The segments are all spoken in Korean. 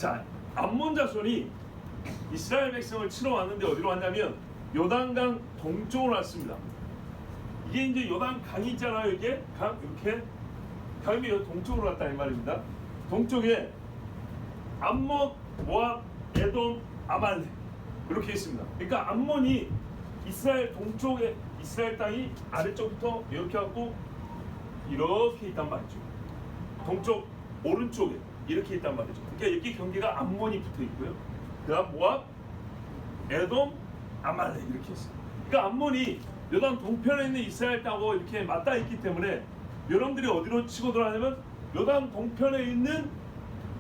자, 암몬 자손이 이스라엘 백성을 치러 왔는데 어디로 왔냐면 요단강 동쪽으로 왔습니다. 이게 이제 요단 강이 있잖아요. 이게 강 이렇게 강이 동쪽으로 왔다 이 말입니다. 동쪽에 암몬, 모압, 에돔, 아말렉 이렇게 있습니다. 그러니까 암몬이 이스라엘 동쪽에 이스라엘 땅이 아래쪽부터 이렇게 하고 이렇게 있단 말이죠. 동쪽 오른쪽에 이렇게 있단 말이죠. 그러니까 여기 경계가 암몬이 붙어 있고요. 그다음 모압, 에돔, 아말렉 이렇게 있어요. 그러니까 암몬이 요단 동편에 있는 이스라엘 땅하고 이렇게 맞닿아 있기 때문에 여러분들이 어디로 치고 들어가냐면 요단 동편에 있는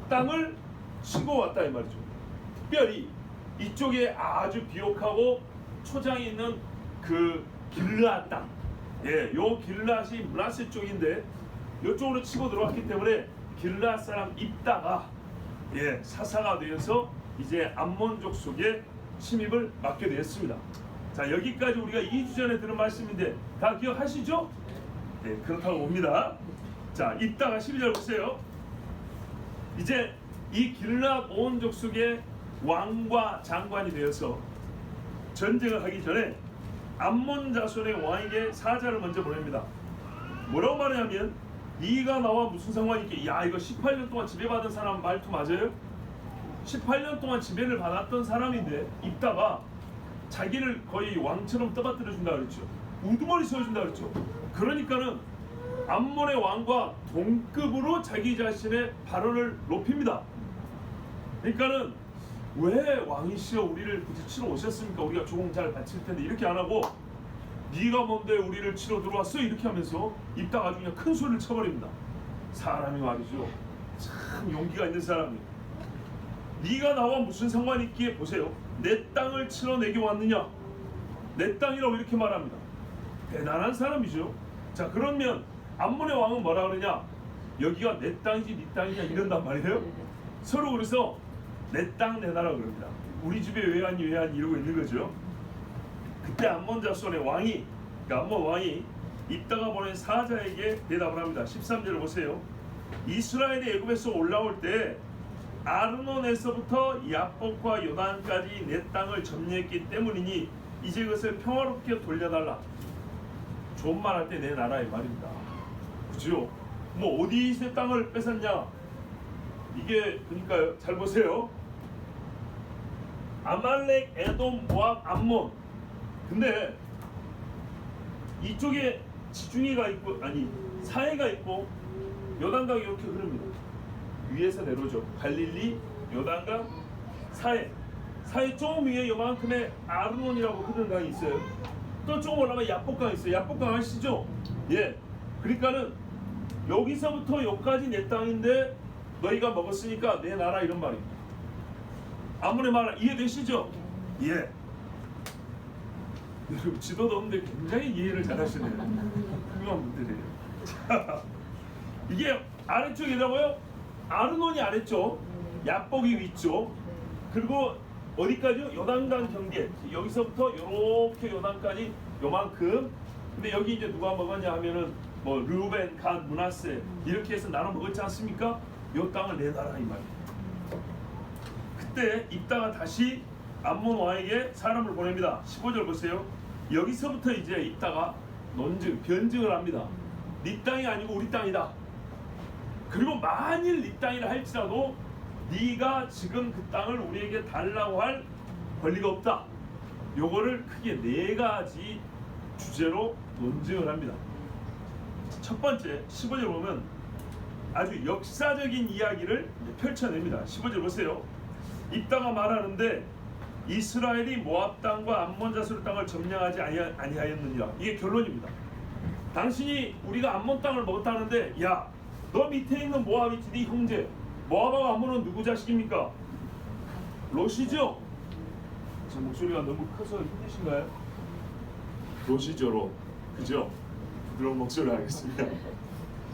땅을 치고 왔다 이 말이죠. 특별히 이쪽에 아주 비옥하고 초장이 있는 그 길르앗 땅, 예, 요 길르앗이 므낫세 쪽인데 이쪽으로 치고 들어왔기 때문에 길르앗 사람 입다가 예, 사사가 되어서 이제 암몬족 속에 침입을 맡게 되었습니다. 자, 여기까지 우리가 2주 전에 들은 말씀인데 다 기억하시죠? 네, 그렇다고 봅니다. 자, 입다가 12절 보세요. 이제 이 길르앗 온 족속의 왕과 장관이 되어서 전쟁을 하기 전에 암몬 자손의 왕에게 사자를 먼저 보냅니다. 뭐라고 말하냐면 네가 나와 무슨 상관이 있게. 야, 이거 18년 동안 지배받은 사람 말투 맞아요? 18년 동안 지배를 받았던 사람인데 입다가 자기를 거의 왕처럼 떠받들어 준다 그랬죠. 우두머리 세워준다 그랬죠. 그러니까는 암몬의 왕과 동급으로 자기 자신의 발언을 높입니다. 그러니까는 왜 왕이시여 우리를 굳이 치러 오셨습니까? 우리가 조금 잘 바칠 텐데 이렇게 안 하고 네가 뭔데 우리를 치러 들어왔어? 이렇게 하면서 입다가 아주 그냥 큰 소리를 쳐버립니다. 사람이 말이죠. 참 용기가 있는 사람이에요. 네가 나와 무슨 상관이 있기에 보세요. 내 땅을 치러 내게 왔느냐? 내 땅이라고 이렇게 말합니다. 대단한 사람이죠. 자, 그러면 암몬의 왕은 뭐라 그러냐? 여기가 내 땅이지 네 땅이냐 이런단 말이에요. 서로 그래서 내 땅 내놔라 그럽니다. 우리 집에 왜 왔니 왜 왔니 이러고 있는 거죠. 그때 암몬 자손의 왕이, 그러니까 암몬 왕이 입다가 보낸 사자에게 대답을 합니다. 13절을 보세요. 이스라엘이 애굽에서 올라올 때 아르논에서부터 야복과 요단까지 내 땅을 점령했기 때문이니 이제 그것을 평화롭게 돌려달라. 좋은 말 할 때 내 나라의 말입니다. 그죠? 뭐 어디서 땅을 뺏었냐? 이게 그러니까요. 잘 보세요. 아말렉, 에돔, 모압, 암몬. 근데 이쪽에 지중해가 있고 아니 사해가 있고 요단강이 이렇게 흐릅니다. 위에서 내려오죠. 갈릴리, 요단강, 사해. 사해 조금 위에 요만큼의 아르논이라고 흐르는 강이 있어요. 또 조금 올라가면 야복강이 있어요. 야복강 아시죠? 예. 그러니까는 여기서부터 여기까지 내 땅인데 너희가 먹었으니까 내 나라 이런 말입니다. 아무리 말 이해되시죠? 예. 여러분 지도도 없는데 굉장히 이해를 잘하시네요. 훌륭한 분들이에요. 자, 이게 아래쪽이라고요? 아르논이 아래쪽, 야복이 위쪽, 그리고 어디까지요? 요단강 경계. 여기서부터 요렇게 요단까지 요만큼. 근데 여기 이제 누가 먹었냐 하면은 뭐 르우벤, 갓, 므낫세 이렇게 해서 나눠 먹었지 않습니까? 요 땅을 내놔라 이 말이에요. 그때 입다가 다시 암몬 왕에게 사람을 보냅니다. 15절 보세요. 여기서부터 이제 입다가 논증, 변증을 합니다. 네 땅이 아니고 우리 땅이다. 그리고 만일 네 땅이라 할지라도 네가 지금 그 땅을 우리에게 달라고 할 권리가 없다. 요거를 크게 4가지 주제로 논증을 합니다. 첫 번째 15절 보면 아주 역사적인 이야기를 펼쳐냅니다. 15절 보세요. 입다가 말하는데 이스라엘이 모압 땅과 암몬 자손의 땅을 점령하지 아니하였느니라. 이게 결론입니다. 당신이 우리가 암몬 땅을 먹었다는데 야, 너 밑에 있는 모압이 네 형제. 모압하고 암몬은 누구 자식입니까? 롯이죠? 제 목소리가 너무 커서 힘드신가요? 롯이죠, 롯. 그죠? 부드러운 목소리를 하겠습니다.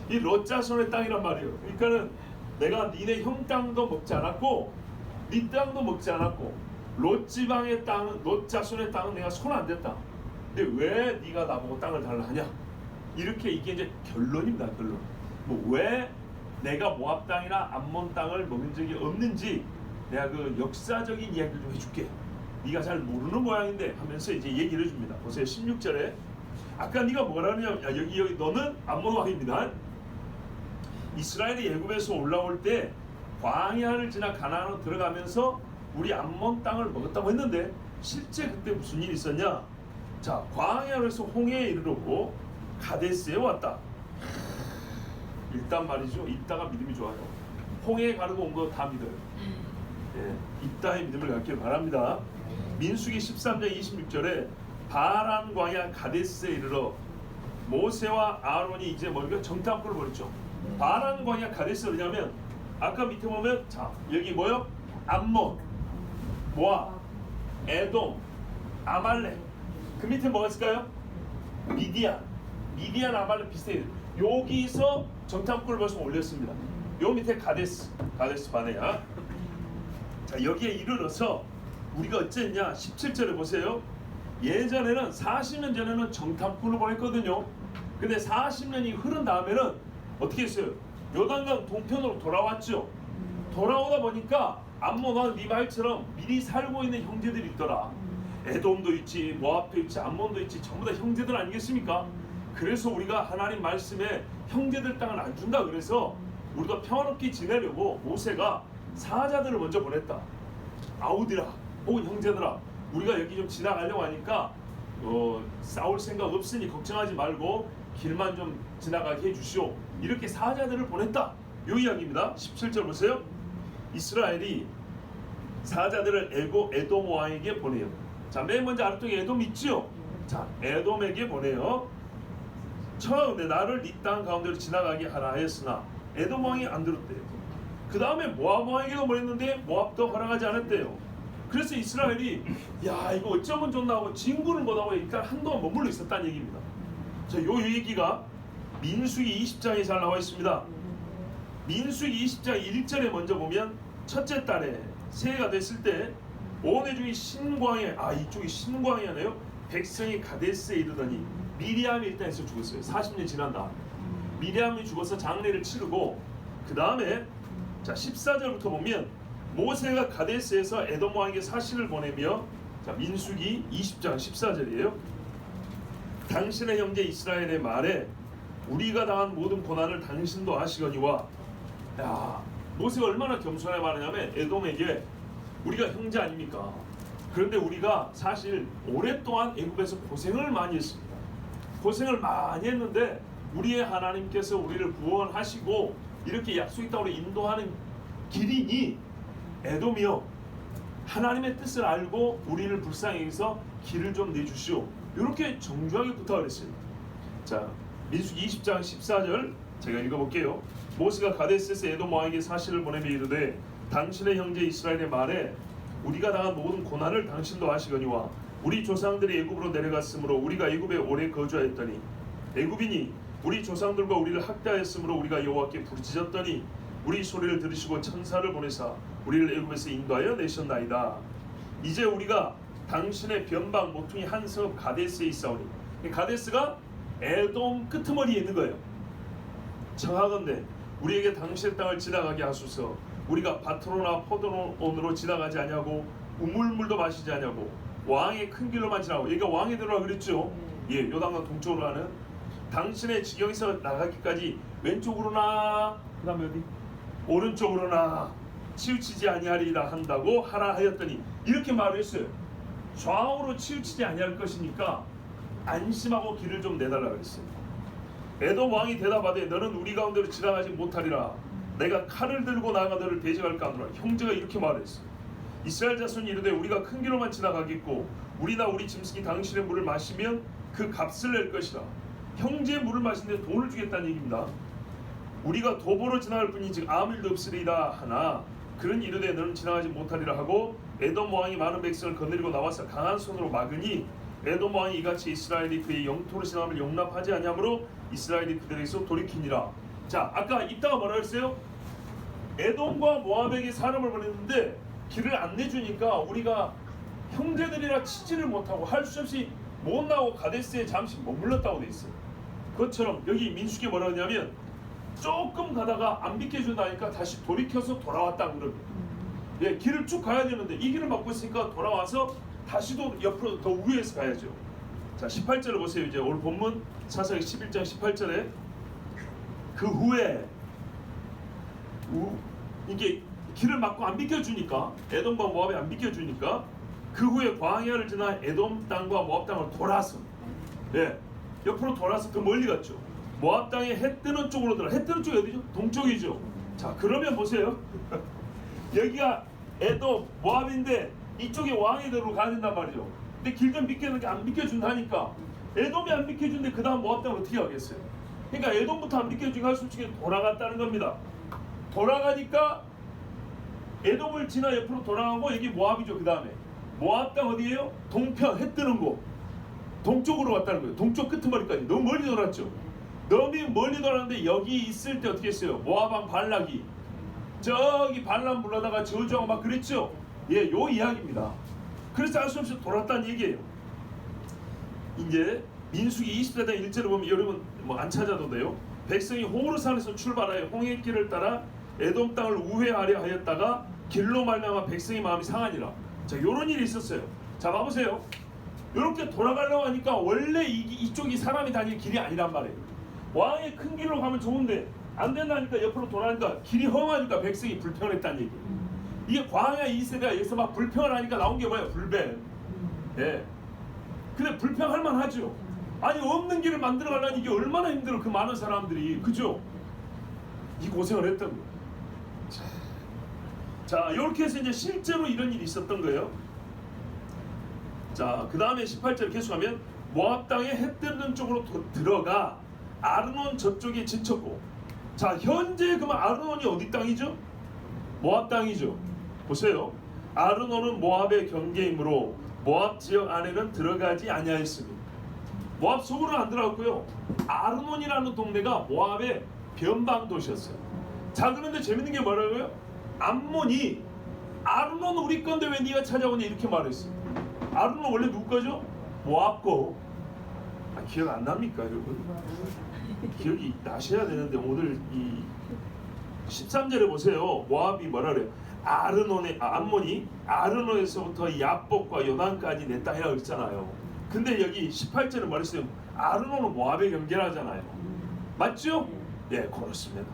이 롯 자손의 땅이란 말이에요. 그러니까는 내가 니네 형 땅도 먹지 않았고 네 땅도 먹지 않았고 롯 지방의 땅은, 롯 자손의 땅은 내가 손 안 댔다. 근데 왜 네가 나보고 땅을 달라 하냐? 이렇게 이게 이제 결론입니다. 결론. 뭐 왜 내가 모압 땅이나 암몬 땅을 먹은 적이 없는지 내가 그 역사적인 이야기를 좀 해줄게. 네가 잘 모르는 모양인데 하면서 이제 얘기를 해줍니다. 보세요. 16절에 아까 네가 뭐라냐? 여기 너는 암몬 왕입니다. 이스라엘이 애굽에서 올라올 때 광야를 지나 가나안으로 들어가면서 우리 암몬 땅을 먹었다고 했는데 실제 그때 무슨 일이 있었냐? 자, 광야에서 홍해에 이르렀고 가데스에 왔다. 일단 말이죠. 읽다가 믿음이 좋아요. 홍해에 가르고 온 거 다 믿어요. 입다의 믿음을 갖길 바랍니다. 민수기 13장 26절에 바란 광야 가데스에 이르러 모세와 아론이 이제 뭐니까 정탐꾼을 벌였죠. 바란 광야 가데스 어디냐면 아까 밑에 보면 자 여기 뭐요? 암몬, 모압, 에돔, 아말렉. 그 밑에 뭐가 있을까요? 미디안, 아말렉 비슷해요. 여기서 정탐꾼을 벌써 올렸습니다. 요 밑에 가데스 바네아. 자 여기에 이르러서 우리가 어쨌냐 17절에 보세요. 예전에는 40년 전에는 정탐꾼을 보냈거든요. 근데 40년이 흐른 다음에는 어떻게 했어요? 요단강 동편으로 돌아왔죠. 돌아오다 보니까 암몬과 네 말처럼 미리 살고 있는 형제들이 있더라. 에돔도 있지, 모압도 있지, 암몬도 있지, 전부 다 형제들 아니겠습니까? 그래서 우리가 하나님 말씀에 형제들 땅을 안 준다 그래서 우리가 평화롭게 지내려고 모세가 사자들을 먼저 보냈다. 아우디라 혹은 형제들아, 우리가 여기 좀 지나가려고 하니까 싸울 생각 없으니 걱정하지 말고 길만 좀 지나가게 해주시오. 이렇게 사자들을 보냈다. 요 이야기입니다. 17절 보세요. 이스라엘이 사자들을 에돔 왕에게 보내요. 자, 맨 먼저 아래쪽에 에돔 있죠? 자, 에돔에게 보내요. 처음에 나를 네 땅 가운데로 지나가게 하라 하였으나 에돔 왕이 안 들었대요. 그 다음에 모압 왕에게도 보냈는데 모압도 허락하지 않았대요. 그래서 이스라엘이 야 이거 어쩌면 좋나 하고 진군을 못하고 일단 한동안 머물러 있었다는 얘기입니다. 자, 요 얘기가 민수기 20장에 잘 나와 있습니다. 민수기 20장 1절에 먼저 보면 첫째 달에 새해가 됐을 때 온 회중이 신광야, 이쪽이 신광야네요. 백성이 가데스에 이르더니 미리암이 일단 해서 죽었어요. 40년 지난다. 미리암이 죽어서 장례를 치르고 그 다음에 자 14절부터 보면 모세가 가데스에서 에돔 왕에게 사신을 보내며 자 민수기 20장 14절이에요. 당신의 형제 이스라엘의 말에 우리가 당한 모든 고난을 당신도 아시거니와. 야, 모세가 얼마나 겸손하게 말하냐면 에돔에게 우리가 형제 아닙니까? 그런데 우리가 사실 오랫동안 애굽에서 고생을 많이 했습니다. 고생을 많이 했는데 우리의 하나님께서 우리를 구원하시고 이렇게 약속의 땅으로 인도하는 길이니 에돔이여 하나님의 뜻을 알고 우리를 불쌍히 여기서 길을 좀 내주시오. 이렇게 정중하게 부탁을 했어요. 자, 민수기 20장 14절 제가 읽어볼게요. 모세가 가데스에서 에돔 왕에게 사신을 보내며 이르되 당신의 형제 이스라엘의 말에 우리가 당한 모든 고난을 당신도 아시거니와 우리 조상들이 애굽으로 내려갔으므로 우리가 애굽에 오래 거주하였더니 애굽인이 우리 조상들과 우리를 학대하였으므로 우리가 여호와께 부르짖었더니 우리 소리를 들으시고 천사를 보내사 우리를 애굽에서 인도하여 내셨나이다. 이제 우리가 당신의 변방 모퉁이 한 성읍 가데스에 있사오니 가데스가 에돔 끄트머리에 있는 거예요. 청하건대 우리에게 당신의 땅을 지나가게 하소서. 우리가 바트로나 포도원으로 지나가지 아니하고 우물물도 마시지 아니하고 왕의 큰 길로만 지나고 여기가 왕의 들어라 그랬죠. 예, 요단강 동쪽으로 가는 당신의 지경에서 나가기까지 왼쪽으로나 그 다음에 어디? 오른쪽으로나 치우치지 아니하리라 한다고 하라 하였더니 이렇게 말을 했어요. 좌우로 치우치지 아니할 것이니까 안심하고 길을 좀 내달라 그랬어요. 에돔 왕이 대답하되 너는 우리 가운데로 지나가지 못하리라. 내가 칼을 들고 나가 너를 대적할까 하노라. 형제가 이렇게 말했어요. 이스라엘 자손이 이르되 우리가 큰 길로만 지나가겠고 우리나 우리 짐승이 당신의 물을 마시면 그 값을 낼 것이라. 형제의 물을 마시는데 돈을 주겠다는 얘기입니다. 우리가 도보로 지나갈 뿐이 즉 아무 일도 없으리이다 하나 그는 이르되 너는 지나가지 못하리라 하고 에돔 왕이 많은 백성을 거느리고 나와서 강한 손으로 막으니 에돔 왕이 이같이 이스라엘이 그의 영토로 지나감을 용납하지 아니하므로 이스라엘이 그들에게서 돌이키니라. 자, 아까 이따가 뭐라 했어요? 에돔과 모압에게 사람을 보냈는데 길을 안 내주니까 우리가 형제들이라 치지를 못하고 할 수 없이 못 나오고 가데스에 잠시 머물렀다고 돼 있어요. 그것처럼 여기 민수기에 뭐라 하냐면 조금 가다가 안 비켜준다니까 다시 돌이켜서 돌아왔다 그럽니다. 예, 길을 쭉 가야 되는데 이 길을 막고 있으니까 돌아와서 다시도 옆으로 더 우회해서 가야죠. 자, 18절을 보세요. 이제 오늘 본문 사사기 11장 18절에 그 후에 이게 길을 막고 안 비켜주니까, 에돔과 모압이 안 비켜주니까 그 후에 광야를 지나 에돔 땅과 모압 땅을 돌아서, 예, 옆으로 돌아서 더 멀리 갔죠. 모압 땅에 해 뜨는 쪽으로 들어. 해 뜨는 쪽이 어디죠? 동쪽이죠. 자, 그러면 보세요. 여기가 에돔, 모압인데 이쪽에 왕이 들어 가야 된단 말이죠. 근데 길 좀 비켜주는데 안 비켜준다니까. 에돔이 안 비켜주는데 그 다음 모압 땅을 어떻게 하겠어요? 그러니까 에돔부터 안 비켜주니까 솔직히 돌아갔다는 겁니다. 돌아가니까 에돔을 지나 옆으로 돌아가고 여기 모압이죠. 그 다음에 모압 땅 어디예요? 동편, 해 뜨는 곳 동쪽으로 갔다는 거예요. 동쪽 끄트머리까지. 너무 멀리 돌았죠. 너무 멀리 돌았는데 여기 있을 때 어떻게 했어요? 모압 왕 발락이 저기 발람 불러다가 저주하고 막 그랬죠. 예, 요 이야기입니다. 그래서 알 수 없이 돌았다는 얘기예요. 이제 민수기 24장 1절을 보면 여러분 뭐 안 찾아도 돼요. 백성이 호르산에서 출발하여 홍해길을 따라 에돔 땅을 우회하려 하였다가 길로 말미암아 백성의 마음이 상하니라. 자, 요런 일이 있었어요. 자, 봐보세요. 이렇게 돌아가려고 하니까 원래 이쪽이 사람이 다닐 길이 아니란 말이에요. 왕의 큰 길로 가면 좋은데 안 된다니까 옆으로 돌아가니까 길이 험하니까 백성이 불평했다는 얘기예요. 이게 광야 2세대가 여기서 막 불평을 하니까 나온 게 뭐예요? 불뱀. 예. 근데 불평할 만하죠. 아니 없는 길을 만들어 가려니 이게 얼마나 힘들어. 그 많은 사람들이. 그죠? 이 고생을 했던 거예요. 자, 이렇게 해서 이제 실제로 이런 일이 있었던 거예요. 자, 그 다음에 18절 계속하면 모압 땅에 해 뜨는 쪽으로 들어가 아르논 저쪽에 지쳤고. 자, 현재 그러면 아르논이 어디 땅이죠? 모압 땅이죠. 보세요. 아르논은 모압의 경계이므로 모압 지역 안에는 들어가지 아니하였습니다. 모압 속으로는 안 들어갔고요. 아르논이라는 동네가 모압의 변방 도시였어요. 자, 그런데 재밌는 게 뭐라고요? 암몬이 아르논 우리 건데 왜 네가 찾아오냐 이렇게 말했어요. 아르논 원래 누구 거죠? 모압 거. 아, 기억 안 납니까 여러분? 기억이 나셔야 되는데 오늘 이 13절에 보세요. 모압이 뭐라 그래요? 암몬이 아르논에서부터 야복과 요단까지 내 땅이라고 했잖아요. 근데 여기 18절에 말했어요. 아르논은 모압의 경계라잖아요. 맞죠? 예, 그렇습니다.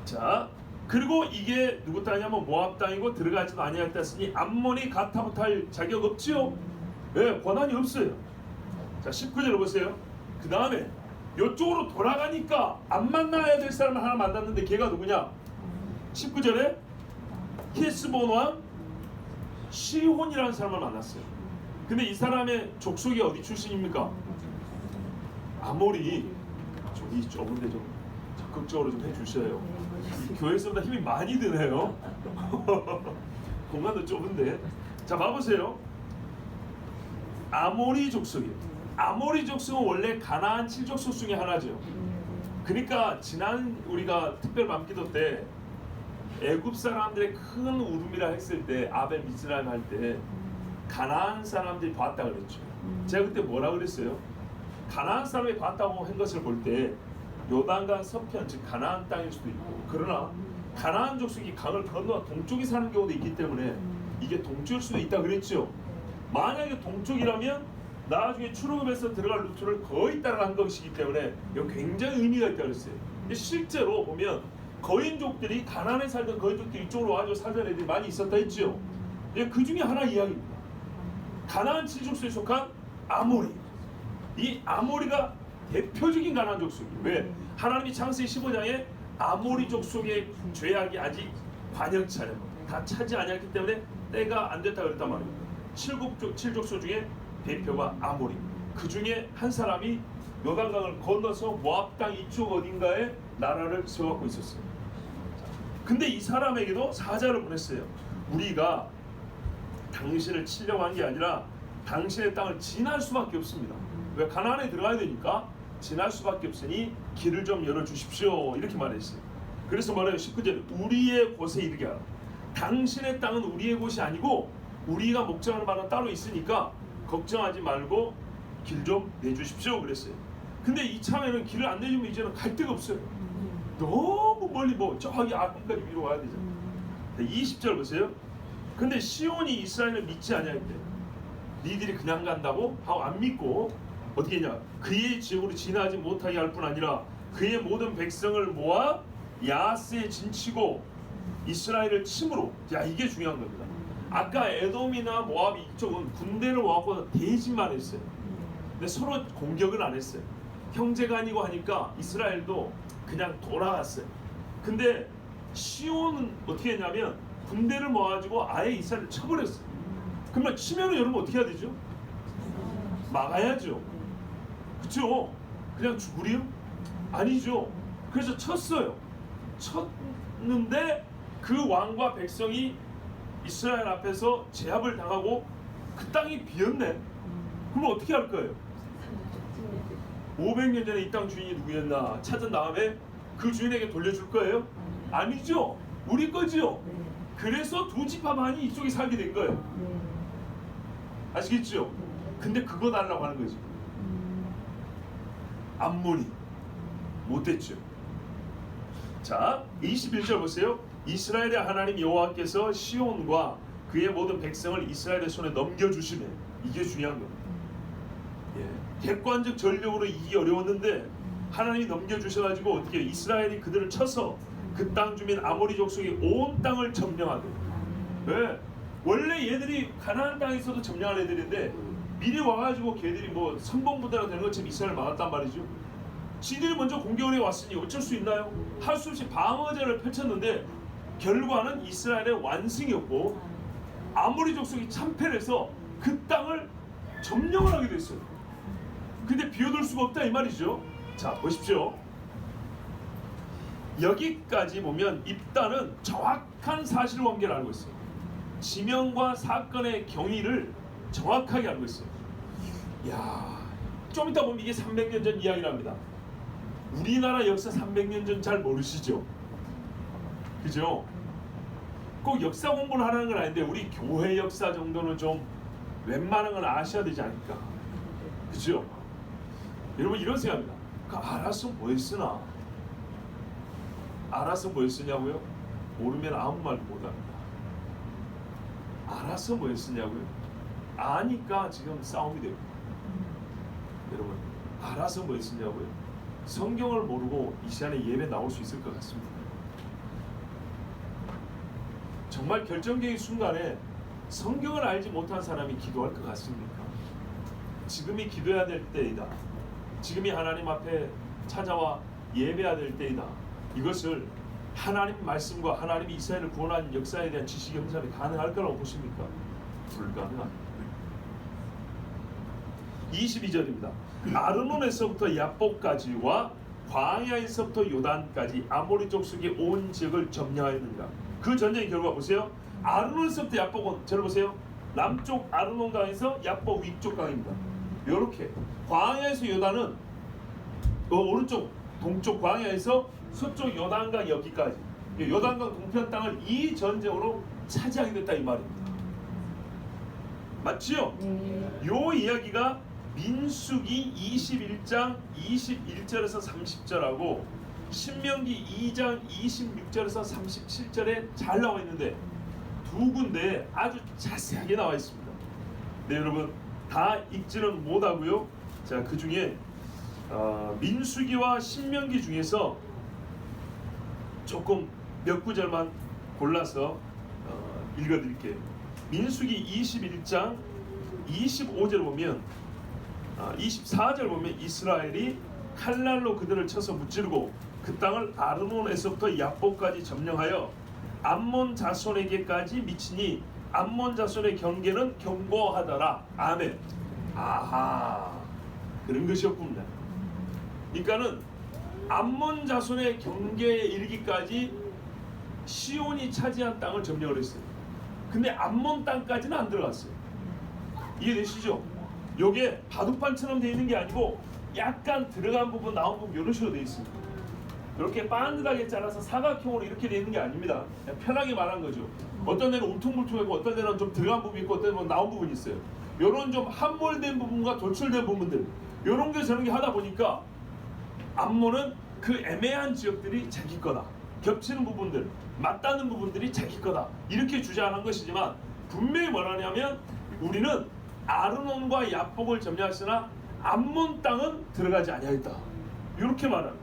자, 그리고 이게 누구 땅이냐면 모압 땅이고 들어가지도 아니할 때였으니 암몬이 가타부터 할 자격 없지요? 예, 권한이 없어요. 자, 19절을 보세요. 그 다음에 이쪽으로 돌아가니까 안 만나야 될 사람을 하나 만났는데 걔가 누구냐? 19절에 히스본 왕 시혼이라는 사람을 만났어요. 근데 이 사람의 족속이 어디 출신입니까? 아모리. 저기 좁은데 좀 적극적으로 좀 해주셔요. 교회에서보다 힘이 많이 드네요. 공간도 좁은데. 자, 봐보세요. 아모리 족속이에요. 아모리 족속은 원래 가나안 7족속 중에 하나죠. 그러니까 지난 우리가 특별 밤기도 때 애굽 사람들의 큰 울음이라 했을 때 아벨 미스라임 할 때 가나안 사람들이 봤다 그랬죠. 제가 그때 뭐라 그랬어요? 가나안 사람이 봤다고 한 것을 볼 때 요단강 서편 즉 가나안 땅일 수도 있고, 그러나 가나안 족속이 강을 건너 동쪽에 사는 경우도 있기 때문에 이게 동쪽일 수도 있다 그랬죠. 만약에 동쪽이라면 나중에 출애굽에서 들어갈 루트를 거의 따라간 것이기 때문에 이거 굉장히 의미가 있다 그랬어요. 근데 실제로 보면 거인족들이 가나안에 살던 거인족들이 이쪽으로 와서 살던 애들이 많이 있었다 했죠. 그 중에 하나 이야기입니다. 가나안 7족속에 속한 아모리. 이 아모리가 대표적인 가나안 족속이에요. 왜? 하나님이 창세기 15장에 아모리 족속의 죄악이 아직 반영치 않아요. 다 차지 아니었기 때문에 때가 안 됐다 그랬단 말이에요. 7족속 중에 대표가 아모리. 그 중에 한 사람이 요단강을 건너서 모압 땅 이쪽 어딘가에 나라를 세워갖고 있었어요. 근데 이 사람에게도 사자를 보냈어요. 우리가 당신을 치려고 한 게 아니라 당신의 땅을 지날 수밖에 없습니다. 왜? 가나안에 들어가야 되니까 지날 수밖에 없으니 길을 좀 열어주십시오 이렇게 말했어요. 그래서 말해요. 19절에 우리의 곳에 이르게 하라. 당신의 땅은 우리의 곳이 아니고 우리가 목장하는 바는 따로 있으니까 걱정하지 말고 길 좀 내주십시오 그랬어요. 근데 이참에는 길을 안 내주면 이제는 갈 데가 없어요. 너무 멀리 뭐 저기 아금까지 위로 와야 되잖아요. 20절 보세요. 근데 시온이 이스라엘을 믿지 아니하였대. 니들이 그냥 간다고 하고 안 믿고 어떻게 했냐? 그의 지역으로 지나지 못하게 할 뿐 아니라 그의 모든 백성을 모아 야스에 진치고 이스라엘을 침으로. 야, 이게 중요한 겁니다. 아까 에돔이나 모압 이쪽은 군대를 모아서 대진만 했어요. 근데 서로 공격은 안 했어요. 형제가 아니고 하니까 이스라엘도 그냥 돌아갔어요. 근데 시온은 어떻게 했냐면 군대를 모아가지고 아예 이스라엘을 쳐버렸어요. 그러면 치면은 여러분 어떻게 해야 되죠? 막아야죠. 그렇죠? 그냥 죽으리요? 아니죠. 그래서 쳤어요. 쳤는데 그 왕과 백성이 이스라엘 앞에서 제압을 당하고 그 땅이 비었네. 그럼 어떻게 할 거예요? 500년 전에 이 땅 주인이 누구였나 찾은 다음에 그 주인에게 돌려줄 거예요? 아니죠. 우리 거지요. 그래서 두 지파 반이 이쪽에 살게 된 거예요. 아시겠죠? 근데 그거 달라고 하는 거지. 암몬이 못됐죠. 자, 21절 보세요. 이스라엘의 하나님 여호와께서 시온과 그의 모든 백성을 이스라엘의 손에 넘겨주시네. 이게 중요한 겁니다. 예. 객관적 전력으로 이기기 어려웠는데 하나님이 넘겨주셔가지고 어떻게 이스라엘이 그들을 쳐서 그 땅 주민 아모리 족속이 온 땅을 점령하게. 예. 원래 얘들이 가나안 땅에서도 점령한 애들인데 미리 와가지고 걔들이 뭐 선봉부대가 되는 것처럼 이스라엘을 막았단 말이죠. 지들이 먼저 공격을 해왔으니 어쩔 수 있나요? 할 수 없이 방어전을 펼쳤는데 결과는 이스라엘의 완승이었고 아모리 족속이 참패를 해서 그 땅을 점령을 하게 됐어요. 근데 비워둘 수가 없다 이 말이죠. 자, 보십시오. 여기까지 보면 입단은 정확한 사실관계를 알고 있어요. 지명과 사건의 경위를 정확하게 알고 있어요. 이야, 좀 이따 보면 이게 300년 전 이야기랍니다. 우리나라 역사 300년 전 잘 모르시죠? 그죠? 꼭 역사 공부를 하라는 건 아닌데 우리 교회 역사 정도는 좀 웬만한 건 아셔야 되지 않을까? 그죠? 여러분 이런 생각입니다. 알아서 뭐 했으나? 알아서 뭐 했으냐고요? 모르면 아무 말도 못합니다. 알아서 뭐 했으냐고요? 아니까 지금 싸움이 되고. 여러분 알아서 뭐 했으냐고요? 성경을 모르고 이 시간에 예배 나올 수 있을 것 같습니다. 정말 결정적인 순간에 성경을 알지 못한 사람이 기도할 것 같습니까? 지금이 기도해야 될 때이다. 지금이 하나님 앞에 찾아와 예배해야 될 때이다. 이것을 하나님 말씀과 하나님이 이스라엘을 구원한 역사에 대한 지식 형성이 가능할 거라고 보십니까? 불가능합니다. 22절입니다. 아르논에서부터 야복까지와 광야에서부터 요단까지 아모리 족속의 온 지역을 점령하였느니라. 그 전쟁의 결과 보세요. 아르논에서부터 야복은 저를 보세요. 남쪽 아르논 강에서 야복 위쪽 강입니다. 이렇게 광야에서 요단은 오른쪽 동쪽 광야에서 서쪽 요단강 여기까지 요단강 동편 땅을 이 전쟁으로 차지하게 됐다 이 말입니다. 맞지요? 요 이야기가 민수기 21장 21절에서 30절하고 신명기 2장 26절에서 37절에 잘 나와 있는데 두 군데 아주 자세하게 나와 있습니다. 네, 여러분 다 읽지는 못하고요. 자, 그 중에 민수기와 신명기 중에서 조금 몇 구절만 골라서 읽어드릴게요. 민수기 21장 25절 보면 24절 보면 이스라엘이 칼날로 그들을 쳐서 무찌르고 그 땅을 아르논에서부터 야복까지 점령하여 암몬 자손에게까지 미치니 암몬 자손의 경계는 견고하더라. 아멘. 아하, 그런 것이었군요. 그러니까는 암몬 자손의 경계에 이르기까지 시온이 차지한 땅을 점령을 했어요. 근데 암몬 땅까지는 안 들어갔어요. 이해되시죠? 요게 바둑판처럼 되어 있는 게 아니고 약간 들어간 부분 나온 부분 이런 식으로 되어 있습니다. 이렇게 반듯하게 잘라서 사각형으로 이렇게 되어 있는 게 아닙니다. 그냥 편하게 말한 거죠. 어떤 데는 울퉁불퉁하고 어떤 데는 좀 들어간 부분이 있고 어떤 데는 나온 부분이 있어요. 이런 좀 함몰된 부분과 돌출된 부분들 이런 게 저런 게 하다 보니까 암몬은 그 애매한 지역들이 자기 거다. 겹치는 부분들, 맞닿는 부분들이 자기 거다 이렇게 주장한 것이지만 분명히 뭐라냐면 우리는 아르논과 야복을 점령하였으나 암몬 땅은 들어가지 아니하였다 이렇게 말합니다.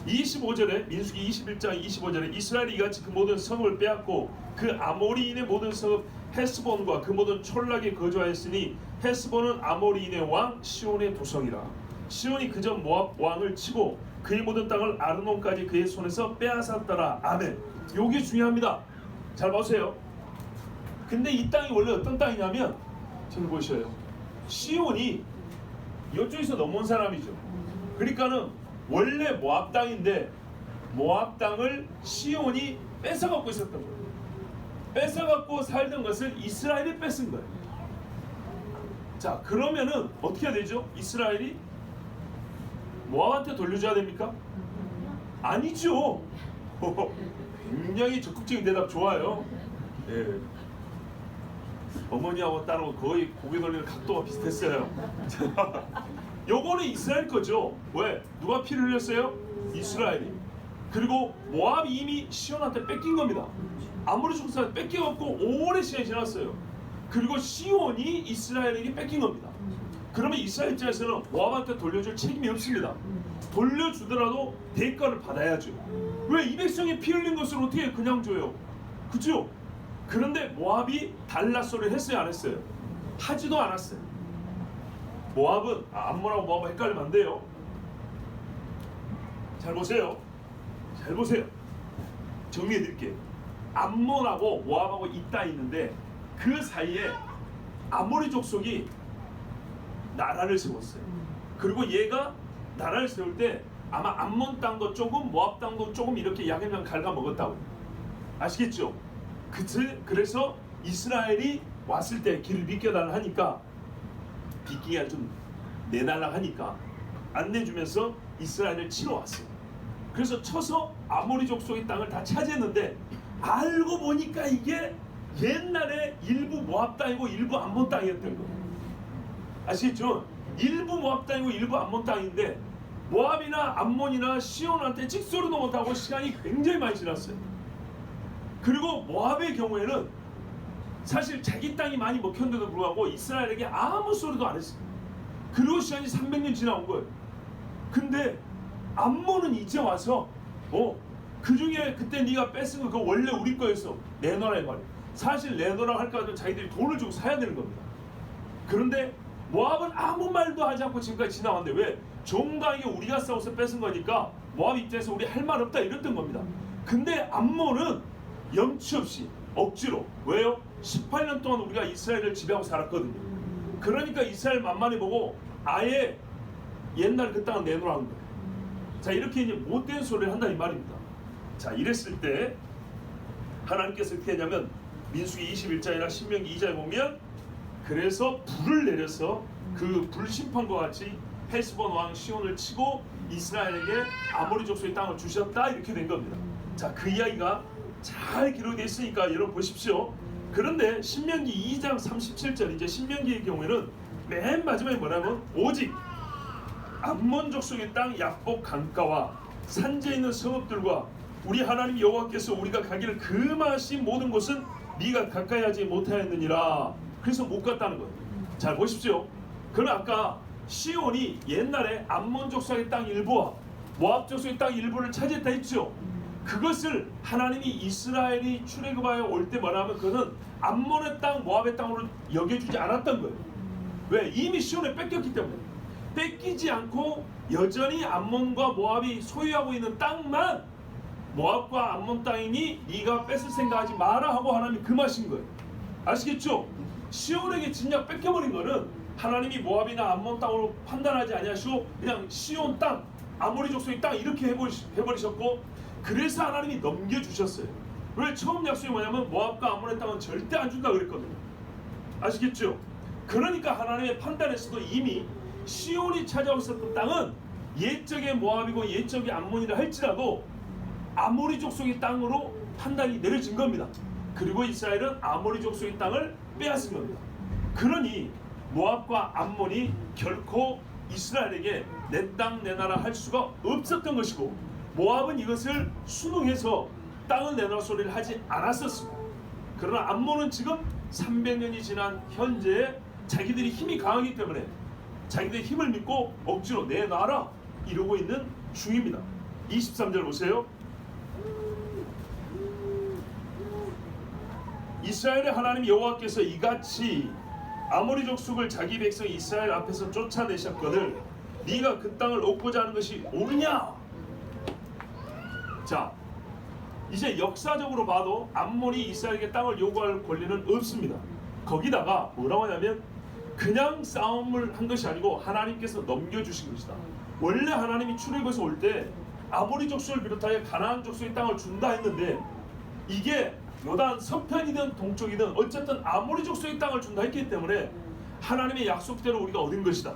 25절에 민수기 21장 25절에 이스라엘이 이같이 그 모든 성읍을 빼앗고 그 아모리인의 모든 성읍 헤스본과 그 모든 촌락에 거주하였으니 헤스본은 아모리인의 왕 시온의 도성이라. 시온이 그저 모압 왕을 치고 그의 모든 땅을 아르논까지 그의 손에서 빼앗았더라. 아멘. 요게 중요합니다. 잘 보세요. 근데 이 땅이 원래 어떤 땅이냐면 저기 보셔요. 시온이 이쪽에서 넘어온 사람이죠. 그러니까는 원래 모압 땅인데 모압 땅을 시온이 뺏어갖고 있었던 거예요. 뺏어갖고 살던 것을 이스라엘이 뺏은 거예요. 자, 그러면은 어떻게 해야 되죠? 이스라엘이 모압한테 돌려줘야 됩니까? 아니죠. 굉장히 적극적인 대답 좋아요. 예. 어머니하고 딸하고 거의 고개 돌리는 각도가 비슷했어요. 요거는 이스라엘 거죠. 왜? 누가 피를 흘렸어요? 이스라엘이. 그리고 모압이 이미 시온한테 뺏긴 겁니다. 아무리 족사한테 뺏겨갖고 오랜 시간이 지났어요. 그리고 시온이 이스라엘에게 뺏긴 겁니다. 그러면 이스라엘 입장에서는 모압한테 돌려줄 책임이 없습니다. 돌려주더라도 대가를 받아야죠. 왜? 이 백성이 피 흘린 것을 어떻게 그냥 줘요? 그죠? 그런데 모압이 달라 소리를 했어요, 안 했어요? 하지도 않았어요. 모압은 암몬하고 모압은 헷갈리면 안 돼요. 잘 보세요. 잘 보세요. 정리해 드릴게요. 암몬하고 모압하고 있다 있는데 그 사이에 아모리 족속이 나라를 세웠어요. 그리고 얘가 나라를 세울 때 아마 암몬 땅도 조금 모압 땅도 조금 이렇게 양념장 갉아 먹었다고. 아시겠죠? 그래서 이스라엘이 왔을 때 길을 비켜달라 하니까 비키기가 좀 내달라 하니까 안 내주면서 이스라엘을 치러 왔어요. 그래서 쳐서 아모리 족속의 땅을 다 차지했는데 알고 보니까 이게 옛날에 일부 모압 땅이고 일부 암몬 땅이었던 거예요. 아시겠죠? 일부 모압 땅이고 일부 암몬 땅인데 모압이나 암몬이나 시온한테 찍소리도 못하고 시간이 굉장히 많이 지났어요. 그리고 모압의 경우에는 사실 자기 땅이 많이 먹혔는데도 불구하고 이스라엘에게 아무 소리도 안 했어요. 그리고 시간이 300년 지나온 거예요. 근데 암몬은 이제 와서 그 중에 그때 네가 뺏은 거 그거 원래 우리 거였어. 내놔라 이 말이에요. 사실 내놓으라고 할까 하면 자기들이 돈을 주고 사야 되는 겁니다. 그런데 모압은 아무 말도 하지 않고 지금까지 지나왔는데 왜? 정당하게 우리가 싸워서 뺏은 거니까 모압 입장에서 우리 할 말 없다 이랬던 겁니다. 근데 암몬은 염치 없이 억지로. 왜요? 18년 동안 우리가 이스라엘을 지배하고 살았거든요. 그러니까 이스라엘 만만히 보고 아예 옛날 그 땅을 내놓으라는 거예요. 자, 이렇게 이제 못된 소리를 한다 이 말입니다. 자, 이랬을 때 하나님께서 어떻게 했냐면 민수기 21장이나 신명기 2장에 보면 그래서 불을 내려서 그 불심판과 같이 헤스본 왕 시온을 치고 이스라엘에게 아모리 족속의 땅을 주셨다 이렇게 된 겁니다. 자, 그 이야기가 잘 기록되어 있으니까 여러분 보십시오. 그런데 신명기 2장 37절 이제 신명기의 경우에는 맨 마지막에 뭐냐면 오직 암몬 족속의 땅 야복 강가와 산지에 있는 성읍들과 우리 하나님 여호와께서 우리가 가기를 금하신 모든 곳은 네가 가까이 하지 못하였느니라. 그래서 못 갔다는 거예요. 잘 보십시오. 그럼 아까 시온이 옛날에 암몬 족속의 땅 일부와 모압 족속의 땅 일부를 차지했다 했죠. 그것을 하나님이 이스라엘이 출애굽하여 올 때 뭐라면 그것은 암몬의 땅, 모압의 땅으로 여겨주지 않았던 거예요. 왜? 이미 시온에 뺏겼기 때문에. 뺏기지 않고 여전히 암몬과 모압이 소유하고 있는 땅만 모압과 암몬 땅이니 네가 뺏을 생각하지 마라 하고 하나님이 금하신 거예요. 아시겠죠? 시온에게 진작 뺏겨버린 거는 하나님이 모압이나 암몬 땅으로 판단하지 아니하시고 그냥 시온 땅, 아모리 족속의 땅 이렇게 해버리셨고 그래서 하나님이 넘겨주셨어요. 왜? 처음 약속이 뭐냐면 모압과 암몬의 땅은 절대 안 준다 그랬거든요. 아시겠죠? 그러니까 하나님의 판단에서도 이미 시온이 찾아오 있었던 땅은 옛적의 모압이고 옛적의 암몬이라 할지라도 아모리 족속의 땅으로 판단이 내려진 겁니다. 그리고 이스라엘은 아모리 족속의 땅을 빼앗은 겁니다. 그러니 모압과 암몬이 결코 이스라엘에게 내 땅 내 나라 할 수가 없었던 것이고 모압은 이것을 순응해서 땅을 내놓을 소리를 하지 않았었습니다. 그러나 암몬은 지금 300년이 지난 현재 자기들이 힘이 강하기 때문에 자기들의 힘을 믿고 억지로 내놔라 이러고 있는 중입니다. 23절 보세요. 이스라엘의 하나님 여호와께서 이같이 아모리 족속을 자기 백성 이스라엘 앞에서 쫓아내셨거늘 네가 그 땅을 얻고자 하는 것이 옳으냐? 자, 이제 역사적으로 봐도 암몬이 이스라엘에게 땅을 요구할 권리는 없습니다. 거기다가 뭐라고 하냐면 그냥 싸움을 한 것이 아니고 하나님께서 넘겨주신 것이다. 원래 하나님이 출애굽에서 올 때 아모리 족속을 비롯하여 가나안 족속의 땅을 준다 했는데 이게 요단 서편이든 동쪽이든 어쨌든 아모리 족속의 땅을 준다 했기 때문에 하나님의 약속대로 우리가 얻은 것이다.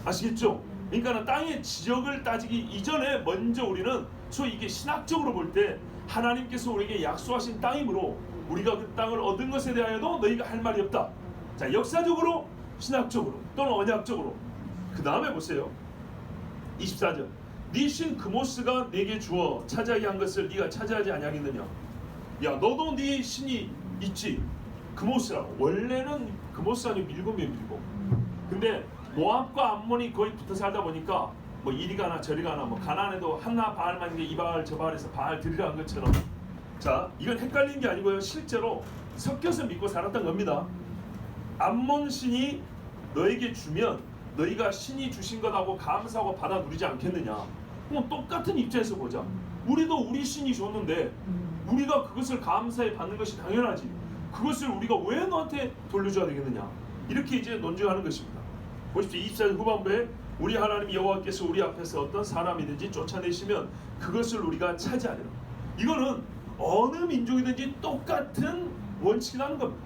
아시겠죠? 그러니까 땅의 지역을 따지기 이전에 먼저 우리는 소위 이게 신학적으로 볼 때 하나님께서 우리에게 약속하신 땅이므로 우리가 그 땅을 얻은 것에 대하여도 너희가 할 말이 없다. 자, 역사적으로, 신학적으로 또는 언약적으로. 그 다음에 보세요. 24절. 네 신 그모스가 내게 주어 차지하게 한 것을 네가 차지하지 아니하겠느냐. 야, 너도 네 신이 있지. 그모스라고. 원래는 그모스가 아니고 밀곰이에요, 밀곰. 근데 모압과 암몬이 거의 붙어 살다 보니까 뭐 이리 가나 저리 가나 뭐 가나안에도 하나 바알만 있는데 이 바알 저 바알에서 바알 들으라 한 것처럼. 자, 이건 헷갈리는 게 아니고요. 실제로 섞여서 믿고 살았던 겁니다. 암몬 신이 너에게 주면 너희가 신이 주신 것하고 감사하고 받아 누리지 않겠느냐. 그럼 똑같은 입장에서 보자. 우리도 우리 신이 줬는데 우리가 그것을 감사해 받는 것이 당연하지. 그것을 우리가 왜 너한테 돌려줘야 되겠느냐. 이렇게 이제 논쟁하는 것입니다. 보십시오. 24절 후반부에 우리 하나님 여호와께서 우리 앞에서 어떤 사람이든지 쫓아내시면 그것을 우리가 차지하리라. 이거는 어느 민족이든지 똑같은 원칙이라는 겁니다.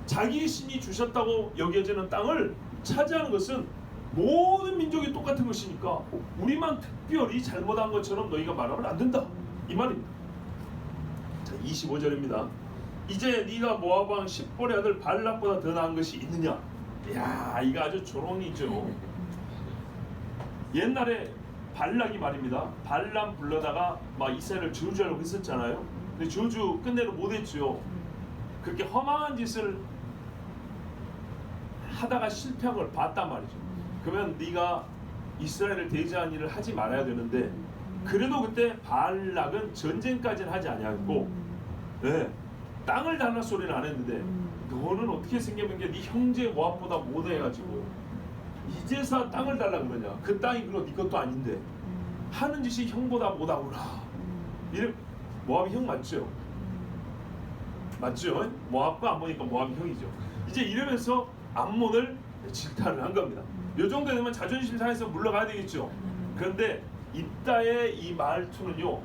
자기 신이 주셨다고 여겨지는 땅을 차지하는 것은 모든 민족이 똑같은 것이니까 우리만 특별히 잘못한 것처럼 너희가 말하면 안 된다. 이 말입니다. 자, 25절입니다. 이제 네가 모압 왕 십볼의 아들 발락보다 더 나은 것이 있느냐. 이야, 이거 아주 조롱이죠. 옛날에 발락이 말입니다. 발람 불러다가 막 이스라엘을 저주하려고 했었잖아요. 근데 저주 끝내로 못했죠. 그렇게 허망한 짓을 하다가 실패한 걸 봤단 말이죠. 그러면 네가 이스라엘을 대지한 일을 하지 말아야 되는데 그래도 그때 발락은 전쟁까지는 하지 아니하고 네, 땅을 달라 소리는 안 했는데 너는 어떻게 생기는 게 네 형제 모압보다 못해가지고 이제서 땅을 달라 그러냐. 그 땅이 그럼 네 것도 아닌데 하는 짓이 형보다 못하구나. 이래 모압이 형 맞죠? 맞죠? 모압과 암몬이니까 모압이 형이죠. 이제 이러면서 암몬을 질타를 한 겁니다. 요 정도 되면 자존심 상해서 물러가야 되겠죠. 그런데 이따의 이 말투는요,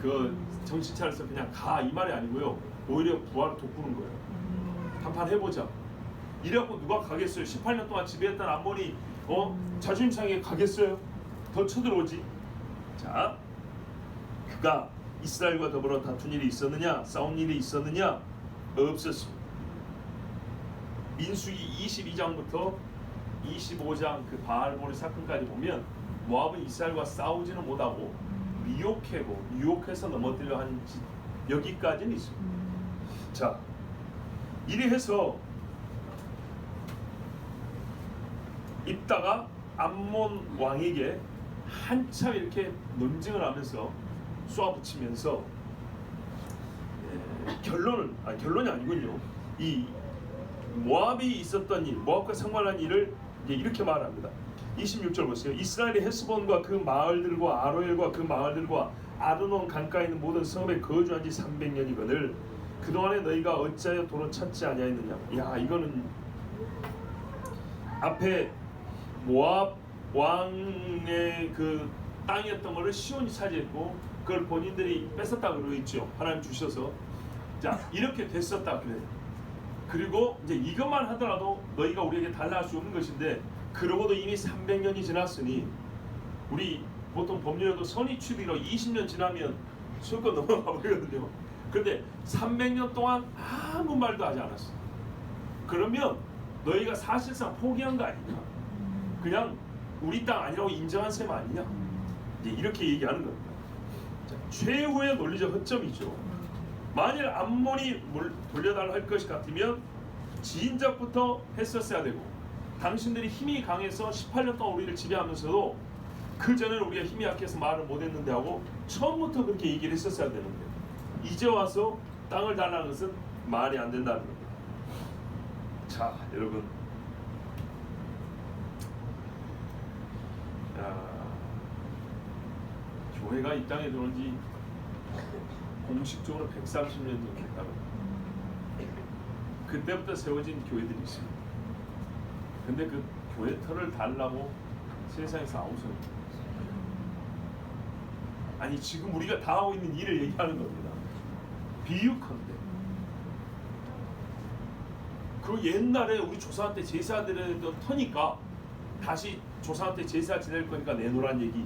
그 정신 차려서 그냥 가 이 말이 아니고요, 오히려 부활을 돋구는 거예요. 한판 해보자. 이래갖고 누가 가겠어요? 18년 동안 지배했던 암몬이 자존심 상해 가겠어요? 더 쳐들어오지. 자, 그가 이스라엘과 더불어 다툰 일이 있었느냐? 싸운 일이 있었느냐? 없었습니다. 민수기 22장부터 25장 그 바알모리 사건까지 보면 모압은 이스라엘과 싸우지는 못하고 유혹해서 넘어뜨려 한 여기까지는 있습니다. 자, 이래 해서 있다가 암몬 왕에게 한참 이렇게 논쟁을 하면서 쏘아붙이면서 결론이 아니군요. 이 모압이 있었던 일, 모압과 상관한 일을 이렇게 말합니다. 26절 보세요. 이스라엘의 헤스본과 그 마을들과 아로엘과 그 마을들과 아르논 강가에 있는 모든 성읍에 거주한 지 300년이거늘 그동안에 너희가 어찌하여 도로 찾지 아니하였느냐. 야, 이거는 앞에 모압 왕의 그 땅이었던 것을 시온이 차지했고 그걸 본인들이 뺏었다고 그러고 있죠. 하나님 주셔서. 자, 이렇게 됐었다 그래요. 그리고 이제 이것만 하더라도 너희가 우리에게 달라할 수 없는 것인데 그러고도 이미 300년이 지났으니 우리 보통 법률에도 선의취득으로 20년 지나면 수요권 넘어가 버리거든요. 그런데 300년 동안 아무 말도 하지 않았어. 그러면 너희가 사실상 포기한 거 아니냐? 그냥 우리 땅 아니라고 인정한 셈 아니냐? 이제 이렇게 얘기하는 겁니다. 자, 최후의 논리적 허점이죠. 만일 암몬이 돌려달라 할 것이 같으면 진작부터 했었어야 되고, 당신들이 힘이 강해서 18년 동안 우리를 지배하면서도 그 전에는 우리가 힘이 약해서 말을 못했는데 하고 처음부터 그렇게 얘기를 했었어야 되는데, 이제 와서 땅을 달라는 것은 말이 안 된다는 겁니다. 자, 여러분, 교회가 이 땅에 들어온 지 공식적으로 130년 정도 됐다고. 그때부터 세워진 교회들이 있습니다. 근데 그 교회 털을 달라고 세상에서 아무 소리. 아니, 지금 우리가 당하고 있는 일을 얘기하는 겁니다. 비유컨대 그 옛날에 우리 조상한테 제사 드렸던 터니까 다시 조상한테 제사 지낼 거니까 내놓으란 얘기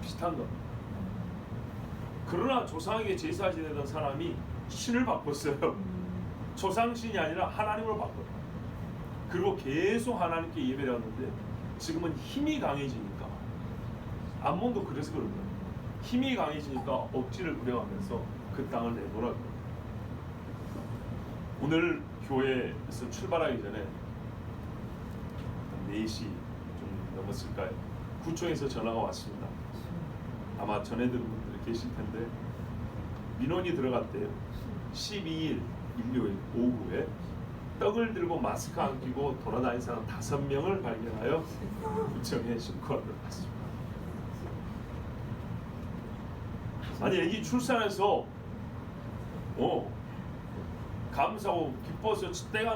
비슷한 겁니다. 그러나 조상에게 제사 지내던 사람이 신을 바꿨어요. 조상신이 아니라 하나님으로 바꿨어요. 그리고 계속 하나님께 예배를 하는데 지금은 힘이 강해지니까, 암몬도 그래서 그런 거예요. 힘이 강해지니까 억지를 부려하면서 그 땅을 내놓으라고. 오늘 교회에서 출발하기 전에 4시 좀 넘었을까요? 구청에서 전화가 왔습니다. 아마 전해 들은 분들이 계실 텐데, 민원이 들어갔대요. 12일 일요일 오후에 떡을 들고 마스크 안 끼고 돌아다니는 사람 5명을 발견하여 구청에 신고를 받습니다. 아니, 애기 출산해서 감사하고 기뻐서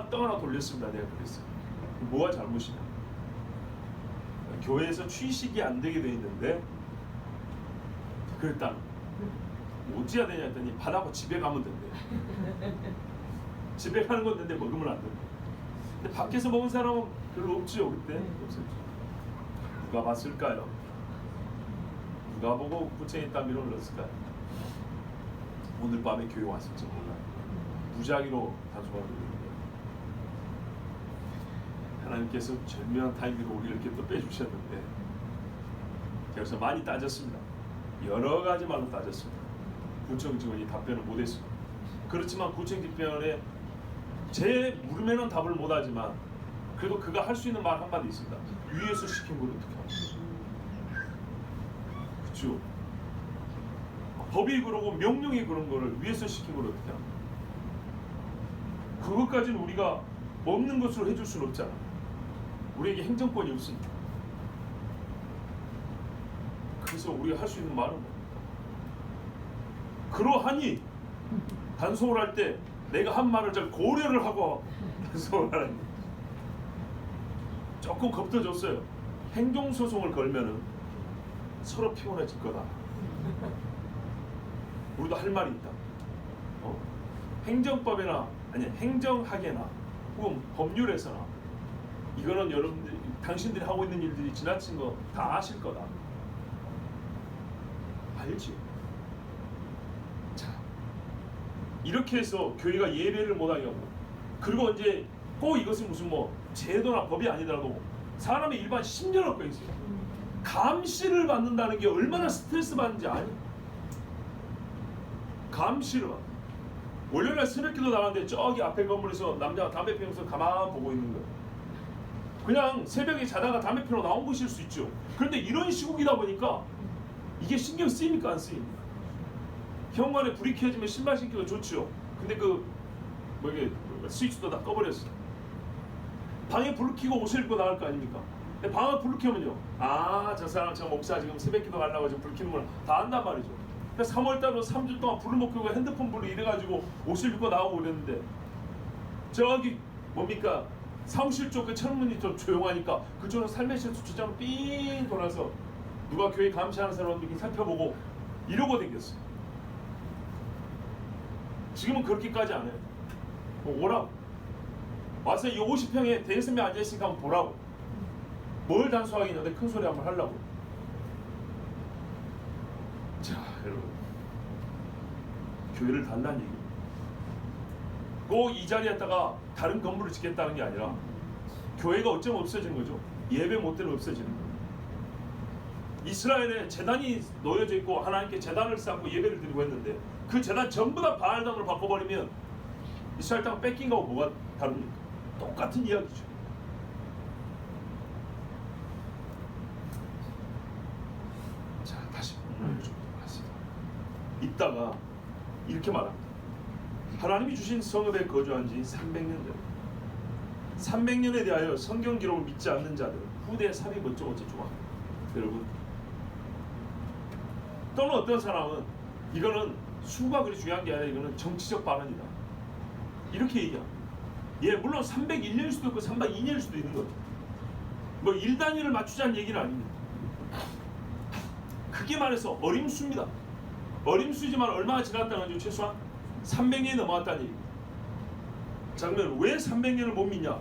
떡 하나 돌렸습니다. 내가 그랬어요. 뭐가 잘못이냐? 교회에서 취식이 안 되게 돼 있는데, 그랬다. 어찌해야 되냐 했더니 받아고 집에 가면 된대. 집에 가는 건 된데 먹으면 안 된대. 근데 밖에서 먹은 사람은 별로 없죠. 그때 없었죠. 누가 봤을까요? 누가 보고 구청에 있다 밀어를 넣었을까요? 오늘 밤에 교회 왔을지 몰라요. 무작위로 단속하는 거예요. 하나님께서 절묘한 타이밍으로 우리를 이렇게 또 빼주셨는데, 그래서 많이 따졌습니다. 여러 가지 말로 따졌습니다. 구청 직원이 답변을 못했습니다. 그렇지만 구청 집변에 제 물음에는 답을 못하지만 그래도 그가 할 수 있는 말 한마디 있습니다. 위에서 시킨 걸 어떻게 합니까? 그렇죠? 법이 그러고 명령이 그런 거를 위에서 시킨 걸 어떻게 합니까? 그것까지는 우리가 없는 것으로 해줄 수는 없잖아. 우리에게 행정권이 없으니까. 그래서 우리가 할 수 있는 말은 뭡니까? 그러하니 단속을 할 때 내가 한 말을 잘 고려를 하고 단속을 하라니. 조금 겁도 행정소송을 걸면은 서로 피곤해질 거다. 우리도 할 말이 있다. 행정법이나 아니 행정학이나 혹은 법률에서나 이거는 여러분들 당신들이 하고 있는 일들이 지나친 거 다 아실 거다. 알지? 자, 이렇게 해서 교회가 예배를 못하게 하고, 그리고 이제 꼭 이것은 무슨 뭐 제도나 법이 아니더라도 사람의 일반 심리학과 있어요. 감시를 받는다는 게 얼마나 스트레스 받는지 아니? 감시를 받는. 월요일날 새벽기도 나갔는데 저기 앞에 건물에서 남자가 담배 피우면서 가만 보고 있는 거예요. 그냥 새벽에 자다가 담배 피러 나온 것일 수 있죠. 그런데 이런 시국이다 보니까 이게 신경 쓰입니까 안 쓰입니까? 현관에 불이 켜지면 신발 신기가 좋죠. 근데 이게 스위치도 다 꺼버렸어. 방에 불 켜고 옷을 입고 나갈 거 아닙니까? 근데 방에 불 켜면요, 저 사람 저 목사 지금 새벽기도 가려고 지금 불 켜는 걸 다 안단 말이죠. 그래서 3월달로 3주 동안 불을 못 켜고 핸드폰 불을 이래가지고 옷을 입고 나오고 그랬는데, 저기 뭡니까 사무실 쪽 그 철문이 좀 조용하니까 그쪽으로 살며시 주차장으로 삥 돌아서 누가 교회 감시하는 사람들이 살펴보고 이러고 댕겼어요. 지금은 그렇게까지 안 해요. 오라고 와서 이 50평에 대여섯 명 앉아있으니까 한번 보라고. 뭘 단속하겠냐는데 큰 소리 한번 하려고. 자, 여러분, 교회를 달라는 얘기. 꼭 이 자리에다가 다른 건물을 짓겠다는 게 아니라 교회가 어쩌면 없어지는 거죠. 예배 못 되면 없어지는 거예요. 이스라엘에 제단이 놓여져 있고 하나님께 제단을 쌓고 예배를 드리고 했는데 그 제단 전부 다 바알당으로 바꿔버리면 이스라엘 땅 뺏긴 거하고 뭐가 다릅니까? 똑같은 이야기죠. 자, 다시 본문을 좀 보겠습니다. 이따가 이렇게 말합니다. 하나님이 주신 성읍에 거주한 지 300년 전 300년에 대하여 성경 기록을 믿지 않는 자들 후대에 삽입 어쩌고 저쩌고 합니다. 여러분, 또는 어떤 사람은 이거는 수가 그리 중요한 게 아니라 이거는 정치적 발언이다 이렇게 얘기합니다. 예, 물론 301년일 수도 있고 302년일 수도 있는 거죠. 뭐 1단위를 맞추자는 얘기는 아닙니다. 크게 말해서 어림수입니다. 어림수지만 얼마나 지났다는 거죠? 최소한 300년이 넘어갔다는 얘기입니다. 자, 그러면 왜 300년을 못 믿냐?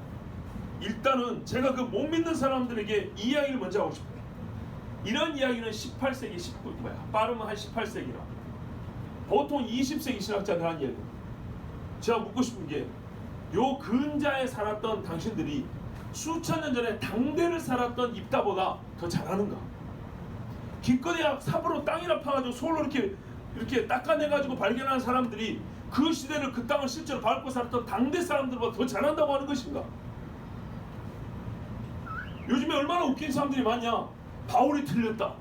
일단은 제가 그 못 믿는 사람들에게 이 이야기를 먼저 하고 싶어요. 이런 이야기는 18세기, 19, 빠르면 한 18세기나 보통 20세기 신학자들 하는 이야기입니다. 제가 묻고 싶은 게 요 근자에 살았던 당신들이 수천 년 전에 당대를 살았던 입다보다 더 잘하는가? 기껏 야 삽으로 땅이나 파가지고 솔로 이렇게 닦아내가지고 발견한 사람들이 그 시대를 그 땅을 실제로 밟고 살았던 당대 사람들보다 더 잘한다고 하는 것인가? 요즘에 얼마나 웃긴 사람들이 많냐? 바울이 틀렸다.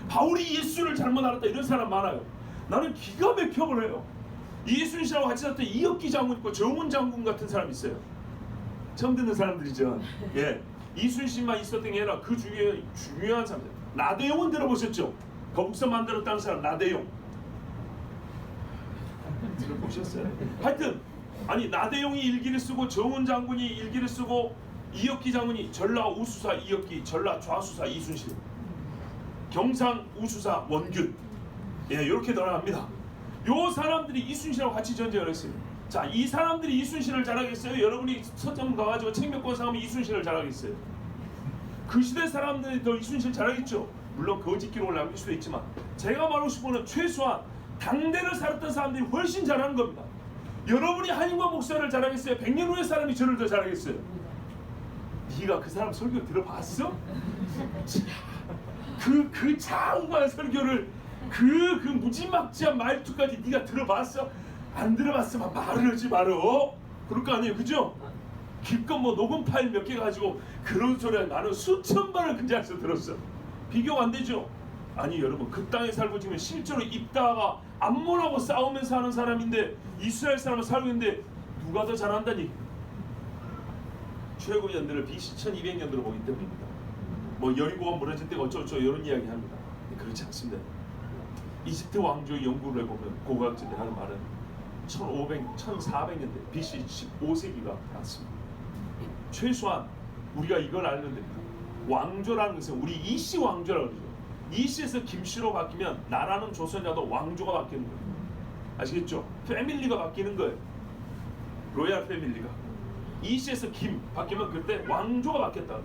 바울이 예수를 잘못 알았다. 이런 사람 많아요. 나는 기가 막혀버려요. 이순 씨하고 같이 살았던 이혁기 장군 있고 정훈 장군 같은 사람 있어요. 처음 듣는 사람들이죠. 예, 이순 씨만 있었던 게 아니라 그 중에 중요한 사람들. 나대용은 들어보셨죠? 거북선 만들었다는 사람 나대용. 들어보셨어요? 하여튼 아니 나대용이 일기를 쓰고 정훈 장군이 일기를 쓰고 이혁기 장군이 전라 우수사 이혁기, 전라 좌수사 이순신, 경상 우수사 원균. 예, 이렇게 돌아갑니다. 요 사람들이 이순신하고 같이 전쟁을 했어요. 자, 이 사람들이 이순신을 잘하겠어요? 여러분이 서점 가가지고 책 몇 권 사면 이순신을 잘하겠어요? 그 시대 사람들이 더 이순신을 잘하겠죠? 물론 거짓 기록을 남길 수도 있지만 제가 말하고 싶은 건 최소한 당대를 살았던 사람들이 훨씬 잘하는 겁니다. 여러분이 한인과 목사를 잘하겠어요? 100년 후의 사람이 저를 더 잘하겠어요? 네가 그 사람 설교 들어봤어? 그 장관 설교를 그 무지막지한 말투까지 네가 들어봤어? 안 들어봤으면 말을 하지 말어. 그럴 거 아니에요, 그죠? 기껏 뭐 녹음 파일 몇 개 가지고 그런 소리 나는 수천 번을 그 자리에서 들었어. 비교가 안 되죠? 아니 여러분, 그 땅에 살고 지금 실제로 입다가 암몬하고 싸우면서 하는 사람인데 이스라엘 사람을 살고 있는데 누가 더 잘한다니? 출애굽 연대를 BC 1200년도로 보기 때문입니다. 뭐 여리고가 무너질 때가 어쩌고저쩌고 이런 이야기 합니다. 그렇지 않습니다. 이집트 왕조의 연구를 해보면 고고학자들이 하는 말은 1400년대 BC 15세기가 맞습니다. 최소한 우리가 이걸 알면 됩니다. 왕조라는 것은 우리 이씨 왕조라고 그러죠. 이씨에서 김씨로 바뀌면 나라는 조선이라도 왕조가 바뀌는 거예요. 아시겠죠? 패밀리가 바뀌는 거예요. 로얄 패밀리가. 이씨에서 김 바뀌면 그때 왕조가 바뀌었다.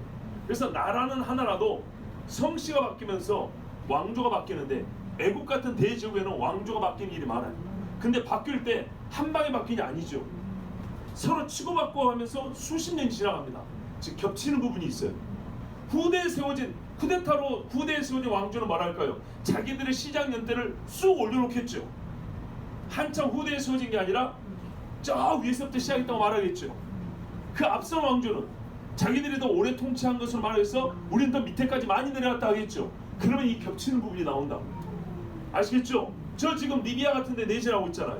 그래서 나라는 하나라도 성씨가 바뀌면서 왕조가 바뀌는데 애국 같은 대제국에는 왕조가 바뀌는 일이 많아요. 근데 바뀔 때 한 방에 바뀌는 게 아니죠. 서로 치고받고 하면서 수십 년이 지나갑니다. 즉 겹치는 부분이 있어요. 후대에 세워진 왕조는 말할까요? 자기들의 시작 연대를 쑥 올려놓겠죠. 한참 후대에 세워진 게 아니라 저 위에서부터 시작했다고 말하겠죠. 그 앞선 왕조는 자기들이 더 오래 통치한 것으로 말해서 우리는 더 밑에까지 많이 내려갔다 하겠죠. 그러면 이 겹치는 부분이 나온다고. 아시겠죠? 저 지금 리비아 같은 데 내진하고 있잖아요.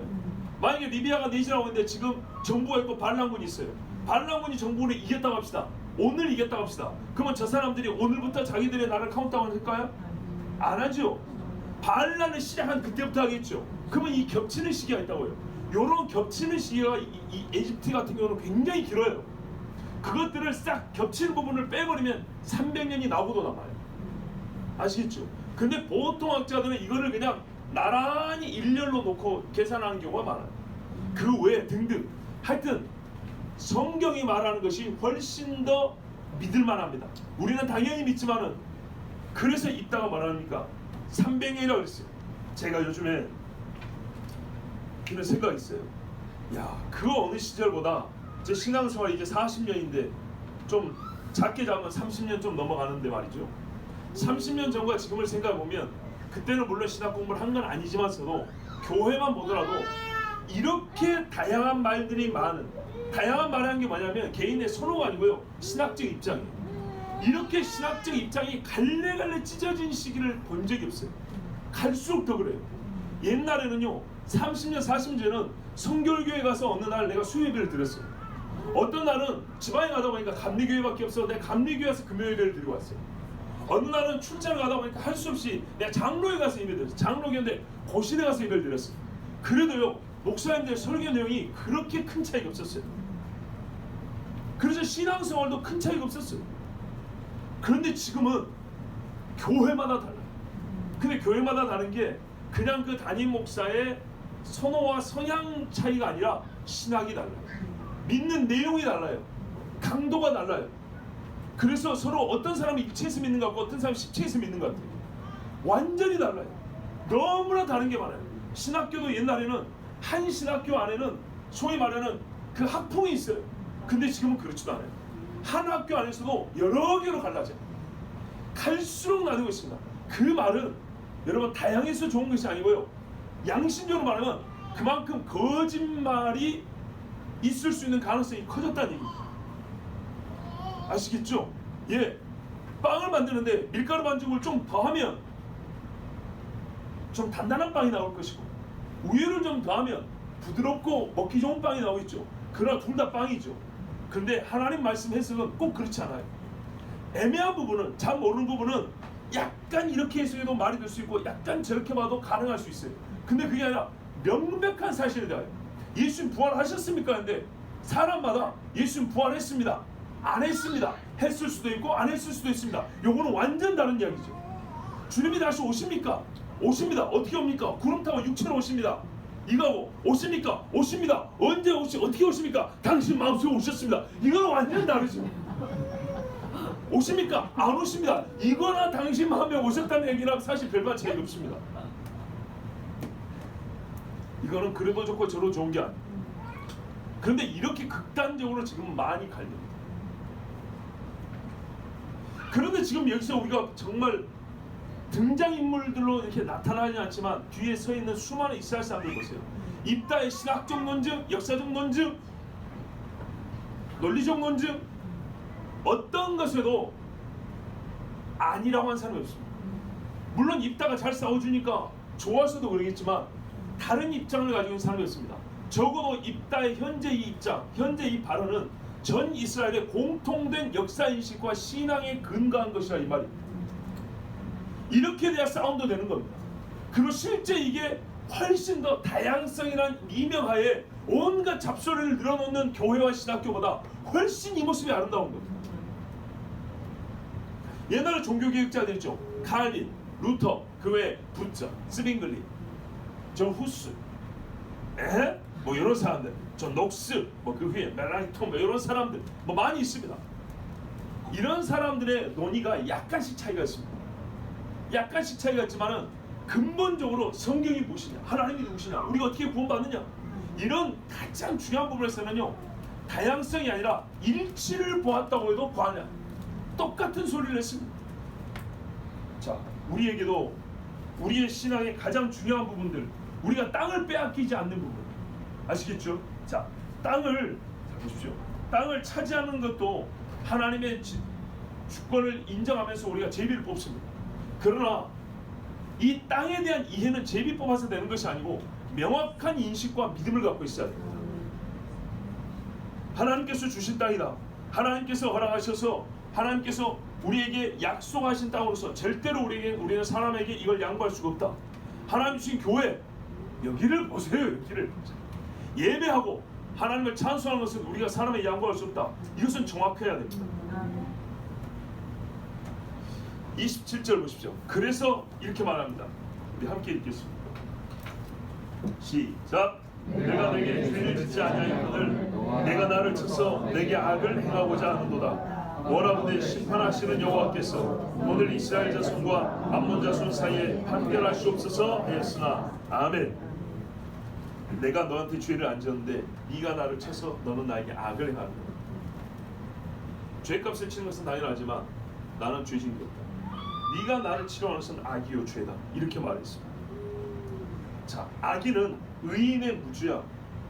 만약에 리비아가 내진하고 있는데 지금 정부가 있고 반란군이 있어요. 반란군이 정부를 이겼다고 합시다. 오늘 이겼다고 합시다. 그러면 저 사람들이 오늘부터 자기들의 나라를 카운트다운 할까요? 안 하죠. 반란을 시작한 그때부터 하겠죠. 그러면 이 겹치는 시기가 있다고요. 요런 겹치는 시기가 이 이집트 같은 경우는 굉장히 길어요. 그것들을 싹 겹치는 부분을 빼버리면 300년이 나고도 남아요. 아시겠죠? 근데 보통 학자들은 이거를 그냥 나란히 일렬로 놓고 계산하는 경우가 많아요. 그 외에 등등. 하여튼 성경이 말하는 것이 훨씬 더 믿을만합니다. 우리는 당연히 믿지만은 그래서 있다가 말하니까 300년이라고 그랬어요. 제가 요즘에 그런 생각이 있어요. 야, 그 어느 시절보다 제 신앙생활이 이제 40년인데 좀 작게 잡으면 30년 좀 넘어가는데 말이죠. 30년 전과 지금을 생각해 보면 그때는 물론 신학 공부를 한 건 아니지만서도 교회만 보더라도 이렇게 다양한 말들이 많은, 다양한 말이라는 게 뭐냐면 개인의 선호가 아니고요, 신학적 입장이에요. 이렇게 신학적 입장이 갈래갈래 찢어진 시기를 본 적이 없어요. 갈수록 더 그래요. 옛날에는요, 30년 40년 전에는 성결교회 가서 어느 날 내가 수요예배를 드렸어요. 어떤 날은 지방에 가다 보니까 감리교회밖에 없어서 내가 감리교회 가서 금요예배를 드리고 왔어요. 어느 날은 출장을 가다 보니까 할 수 없이 내가 장로에 가서 예배 드렸어요. 장로교회인데 고신에 가서 예배를 드렸어요. 그래도요, 목사님들 설교 내용이 그렇게 큰 차이가 없었어요. 그래서 신앙생활도 큰 차이가 없었어요. 그런데 지금은 교회마다 달라요. 근데 교회마다 다른 게 그냥 그 담임 목사의 선호와 성향 차이가 아니라 신학이 달라요. 믿는 내용이 달라요. 강도가 달라요. 그래서 서로 어떤 사람이 1체에서 믿는 것 같고 어떤 사람이 10체에서 믿는 것 같아요. 완전히 달라요. 너무나 다른 게 많아요. 신학교도 옛날에는 한 신학교 안에는 소위 말하는 그 학풍이 있어요. 근데 지금은 그렇지도 않아요. 한 학교 안에서도 여러 개로 갈라져요. 갈수록 나누고 있습니다. 그 말은 여러분 다양해서 좋은 것이 아니고요, 양심적으로 말하면 그만큼 거짓말이 있을 수 있는 가능성이 커졌다는 얘기입니다. 아시겠죠? 예, 빵을 만드는데 밀가루 반죽을 좀 더하면 좀 단단한 빵이 나올 것이고 우유를 좀 더하면 부드럽고 먹기 좋은 빵이 나오겠죠. 그러나 둘 다 빵이죠. 그런데 하나님 말씀 해석은 꼭 그렇지 않아요. 애매한 부분은, 잘 모르는 부분은 약간 이렇게 해석해도 말이 될 수 있고 약간 저렇게 봐도 가능할 수 있어요. 근데 그게 아니라 명백한 사실에 대하여 예수님 부활하셨습니까? 근데 사람마다 예수님 부활했습니다, 안 했습니다, 했을 수도 있고 안 했을 수도 있습니다. 요거는 완전 다른 이야기죠. 주님이 다시 오십니까? 오십니다. 어떻게 옵니까? 구름 타고 육체로 오십니다. 이거하고 오십니까? 오십니다. 언제 어떻게 오십니까? 당신 마음속에 오셨습니다. 이거는 완전 다르죠. 오십니까? 안 오십니다. 이거나 당신 마음에 오셨다는 얘기랑 사실 별반 차이가 없습니다. 이거는 그래도 좋고 저도 좋은 게 아니에요. 그런데 이렇게 극단적으로 지금 많이 갈립니다. 그런데 지금 여기서 우리가 정말 등장인물들로 이렇게 나타나지 않지만 뒤에 서 있는 수많은 이스라엘 사람들 보세요. 입다의 신학적 논증, 역사적 논증, 논리적 논증, 어떤 것에도 아니라고 한 사람이 없습니다. 물론 입다가 잘 싸워주니까 좋아서도 그러겠지만 다른 입장을 가지고 있는 사람이 없습니다. 적어도 입다의 현재 이 입장, 현재 이 발언은 전 이스라엘의 공통된 역사인식과 신앙에 근거한 것이라 이 말입니다. 이렇게 돼야 싸움도 되는 겁니다. 그리고 실제 이게 훨씬 더 다양성이란 미명하에 온갖 잡소리를 늘어놓는 교회와 신학교보다 훨씬 이 모습이 아름다운 겁니다. 옛날에 종교개혁자들 있죠. 칼빈, 루터, 그 외에 부처, 스빙글리, 저 후스, 뭐 이런 사람들, 저 녹스, 뭐 그 후에 멜랑톤, 뭐 이런 사람들 뭐 많이 있습니다. 이런 사람들의 논의가 약간씩 차이가 있습니다. 약간씩 차이가 있지만은 근본적으로 성경이 무엇이냐, 하나님이 누구시냐, 우리가 어떻게 구원받느냐, 이런 가장 중요한 부분에서는요, 다양성이 아니라 일치를 보았다고 해도 과하냐, 똑같은 소리를 했습니다. 자, 우리에게도 우리의 신앙의 가장 중요한 부분들, 우리가 땅을 빼앗기지 않는 부분, 아시겠죠? 자, 땅을 보십시오. 땅을 차지하는 것도 하나님의 주권을 인정하면서 우리가 제비를 뽑습니다. 그러나 이 땅에 대한 이해는 제비 뽑아서 되는 것이 아니고 명확한 인식과 믿음을 갖고 있어야 됩니다. 하나님께서 주신 땅이다. 하나님께서 허락하셔서 하나님께서 우리에게 약속하신 땅으로서 절대로 우리는 사람에게 이걸 양보할 수가 없다. 하나님 주신 교회, 여기를 보세요. 여기를 예배하고 하나님을 찬송하는 것은 우리가 사람에게 양보할 수 없다. 이것은 정확해야 됩니다. 27절 보십시오. 그래서 이렇게 말합니다. 우리 함께 읽겠습니다. 시작. 내가 내게 죄를 짓지 아니하였거늘 내가 나를 쳐서 내게 악을 행하고자 하는도다. 원하건대 심판하시는 여호와께서 오늘 이스라엘 자손과 암몬 자손 사이에 판결할 수 없어서 하였으나 아멘. 내가 너한테 죄를 안 졌는데 네가 나를 쳐서 너는 나에게 악을 행하는 거야. 죄값을 치는 것은 당연하지만 나는 죄진 게 없다. 네가 나를 치료하는 것은 악이요 죄다 이렇게 말했습니다. 자, 악인은 의인의 무죄야.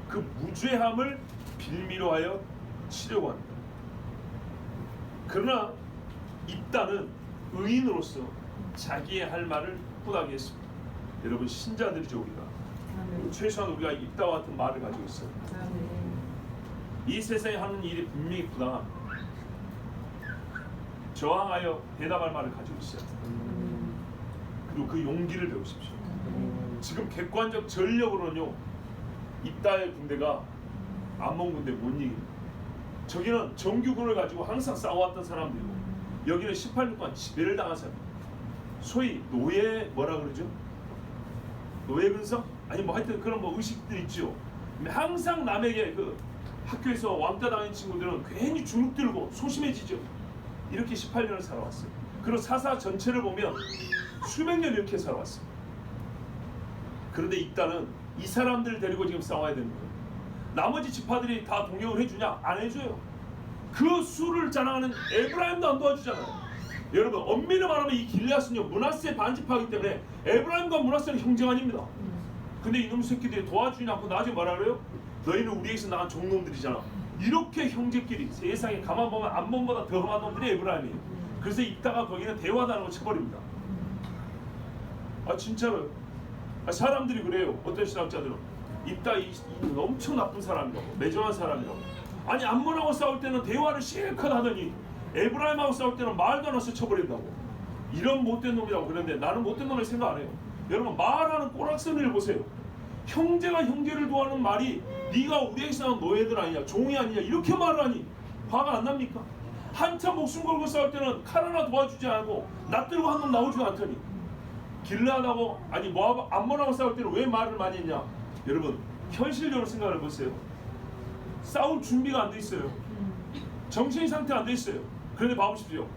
그 무죄함을 빌미로 하여 치려고 합니다. 그러나 입다는 의인으로서 자기의 할 말을 꾸다게 했습니다. 여러분 신자들이죠 우리가. 최소한 우리가 입다와 같은 말을 가지고 있어요. 이 세상에 하는 일이 분명히 부당합니다. 저항하여 대답할 말을 가지고 있어요. 그리고 그 용기를 배우십시오. 지금 객관적 전력으로는요 입다의 군대가 암몬 군대 못 이깁니다. 저기는 정규군을 가지고 항상 싸워왔던 사람들이고 여기는 18년 동안 지배를 당한 사람. 소위 노예 뭐라 그러죠? 노예 근성? 아니 뭐 하여튼 그런 뭐 의식들 있죠. 항상 남에게 그 학교에서 왕따 당한 친구들은 괜히 주눅 들고 소심해지죠. 이렇게 18년을 살아왔어요. 그리고 사사 전체를 보면 수백 년 이렇게 살아왔어요. 그런데 입다는 이 사람들을 데리고 지금 싸워야 되는 거예요. 나머지 지파들이 다 동역을 해주냐? 안 해줘요. 그 수를 자랑하는 에브라임도 안 도와주잖아요. 여러분 엄밀히 말하면 이 길앗은요 므낫세 반지파이기 때문에 에브라임과 므낫세는 형제 아닙니다. 근데 이놈 새끼들이 도와주지 않고 나중에 뭐라 그래요? 너희는 우리에게서 나간 종놈들이잖아. 이렇게 형제끼리 세상에 가만 보면 암몬보다 더 험한 놈들이 에브라임이에요. 그래서 입다가 거기는 대화다는 걸 쳐버립니다. 아 진짜로요. 사람들이 그래요. 어떤 신학자들은 입다 이 엄청 나쁜 사람이라고, 매정한 사람이라고. 아니 암몬하고 싸울 때는 대화를 실컷 하더니 에브라임하고 싸울 때는 말도 안 해서 쳐버린다고. 이런 못된 놈이라고. 그런데 나는 못된 놈을 생각 안 해요. 여러분 말하는 꼬락서니를 보세요. 형제가 형제를 도와는 말이 네가 우리에게서 나온 노예들 아니냐, 종이 아니냐 이렇게 말을 하니 화가 안 납니까? 한참 목숨 걸고 싸울 때는 칼 하나 도와주지 않고 낯들고 한 놈 나오지도 않더니 길르앗하고 아니 모압 암몬하고 싸울 때는 왜 말을 많이 했냐? 여러분 현실적으로 생각을 해보세요. 싸울 준비가 안 돼 있어요. 정신 상태 안 돼 있어요. 그런데 봐보십시오.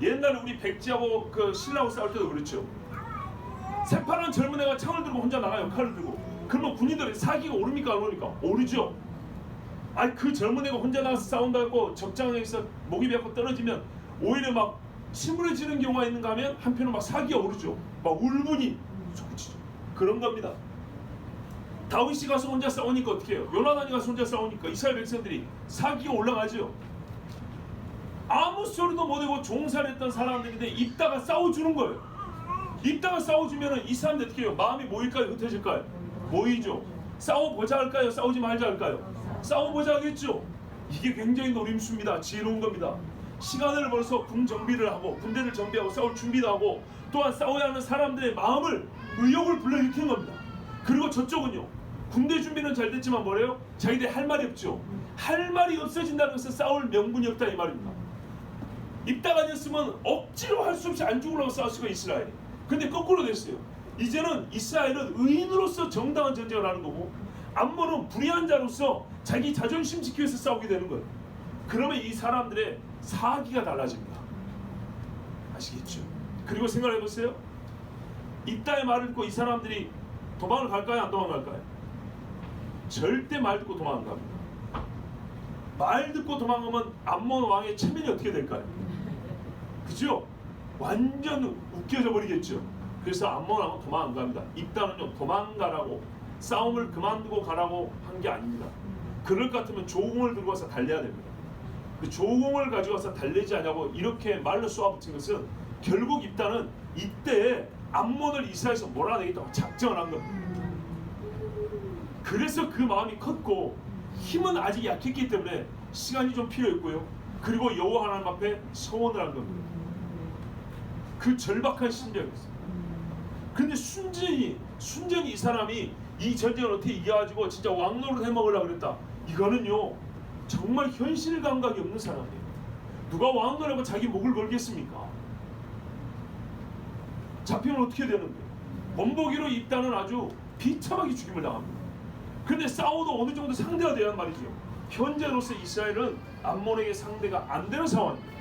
옛날에 우리 백지하고 그 신라하고 싸울 때도 그렇죠. 새파란 젊은 애가 창을 들고 혼자 나가요. 칼을 들고. 그러면 군인들이 사기가 오릅니까 안 오릅니까? 오르죠. 아니 그 젊은 애가 혼자 나가서 싸운다고 적장에서 목이 뱉고 떨어지면 오히려 막 침울해지는 경우가 있는가 하면 한편은 막 사기가 오르죠. 막 울분이 솟구치죠. 그런 겁니다. 다윗이 가서 혼자 싸우니까 어떻게 해요? 요나단이 가서 혼자 싸우니까 이스라엘 백성들이 사기가 올라가죠. 아무 소리도 못하고 종살했던 사람들인데 입다가 싸워주는 거예요. 입다가 싸워주면 이 사람들 어떻게 해요? 마음이 모일까요? 흩어질까요? 모이죠. 싸워보자 할까요? 싸우지 말자 할까요? 싸워보자 하겠죠. 이게 굉장히 노림수입니다. 지혜로운 겁니다. 시간을 벌어서 군 정비를 하고 군대를 정비하고 싸울 준비도 하고 또한 싸워야 하는 사람들의 마음을 의욕을 불러일으키는 겁니다. 그리고 저쪽은요. 군대 준비는 잘 됐지만 뭐래요? 자기들이 할 말이 없죠. 할 말이 없어진다는 것은 싸울 명분이 없다 이 말입니다. 입다가 됐으면 억지로 할 수 없이 안 죽으려고 싸웠을 거예요 이스라엘이. 근데 거꾸로 됐어요. 이제는 이스라엘은 의인으로서 정당한 전쟁을 하는 거고 암몬은 불의한 자로서 자기 자존심 지키기 위해서 싸우게 되는 거예요. 그러면 이 사람들의 사기가 달라집니다. 아시겠죠? 그리고 생각해보세요. 입다의 말을 듣고 이 사람들이 도망을 갈까요? 안 도망갈까요? 절대 말 듣고 도망 안 갑니다. 말 듣고 도망가면 암몬 왕의 체면이 어떻게 될까요? 그죠? 완전 웃겨져 버리겠죠. 그래서 암몬 왕은 도망 안 갑니다. 입다는요 도망가라고 싸움을 그만두고 가라고 한 게 아닙니다. 그럴 것 같으면 조공을 들고 와서 달려야 됩니다. 그 조공을 가지고 와서 달리지 않냐고 이렇게 말로 쏘아붙인 것은 결국 입다는 이때 암몬을 이스라엘에서 몰아내겠다고 작정을 한 겁니다. 그래서 그 마음이 컸고 힘은 아직 약했기 때문에 시간이 좀 필요했고요. 그리고 여호와 하나님 앞에 서원을 한 겁니다. 그 절박한 심정이었어요. 근데 순전히 이 사람이 이 전쟁을 어떻게 이겨가지고 진짜 왕노릇 해먹으려고 그랬다. 이거는요 정말 현실 감각이 없는 사람이에요. 누가 왕노릇하고 자기 목을 걸겠습니까? 잡히면 어떻게 되는데? 본보기로 입다는 아주 비참하게 죽임을 당합니다. 근데 싸워도 어느 정도 상대가 돼야 말이죠. 현재로서 이스라엘은 암몬에게 상대가 안 되는 상황입니다.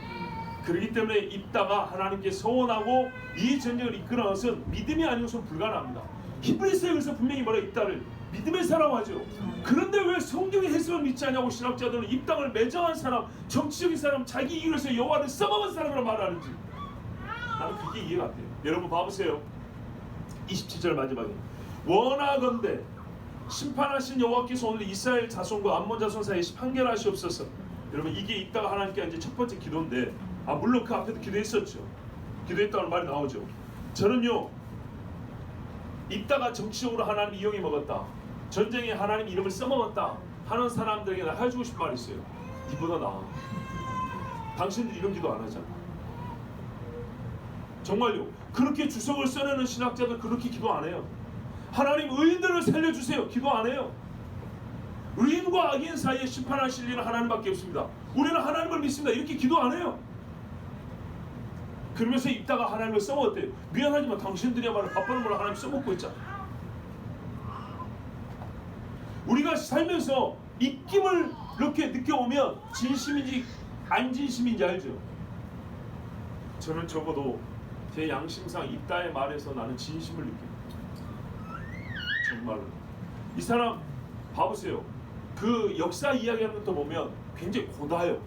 그렇기 때문에 입다가 하나님께 서원하고 이 전쟁을 이끄는 것은 믿음이 아니고서는 불가능합니다. 히브리서에 그래서 분명히 뭐라 입다를 믿음의 사람 하죠. 그런데 왜 성경의 해석을 믿지 않냐고 신학자들은 입당을 매정한 사람, 정치적인 사람, 자기 이익을 위해서 여호와를 써먹은 사람이라고 말하는지. 나는 그게 이해가 안 돼요. 여러분 봐보세요. 27절 마지막에 원하건대 심판하신 여호와께서 오늘 이스라엘 자손과 암몬 자손 사이에 판결하시옵소서. 여러분 이게 있다가 하나님께 이제 첫 번째 기도인데, 물론 그 앞에도 기도했었죠. 기도했다는 말이 나오죠. 저는요, 있다가 정치적으로 하나님 이용해 먹었다, 전쟁에 하나님 이름을 써먹었다 하는 사람들에게 나 해주고 싶은 말이 있어요. 이보다 나아. 당신들 이런 기도 안 하잖아. 정말요. 그렇게 주석을 써내는 신학자들 그렇게 기도 안 해요. 하나님 의인들을 살려주세요, 기도 안 해요. 의인과 악인 사이에 심판하실 일은 하나님밖에 없습니다. 우리는 하나님을 믿습니다, 이렇게 기도 안 해요. 그러면서 있다가 하나님을 써먹었대요. 미안하지만 당신들이야말로 바빠는 걸로 하나님 써먹고 있잖아. 우리가 살면서 입김을 이렇게 느껴오면 진심인지 안 진심인지 알죠? 저는 적어도 제 양심상 있다의 말에서 나는 진심을 느껴요. 정말로. 이 사람 봐보세요. 그 역사 이야기하는 것도 보면 굉장히 고다요.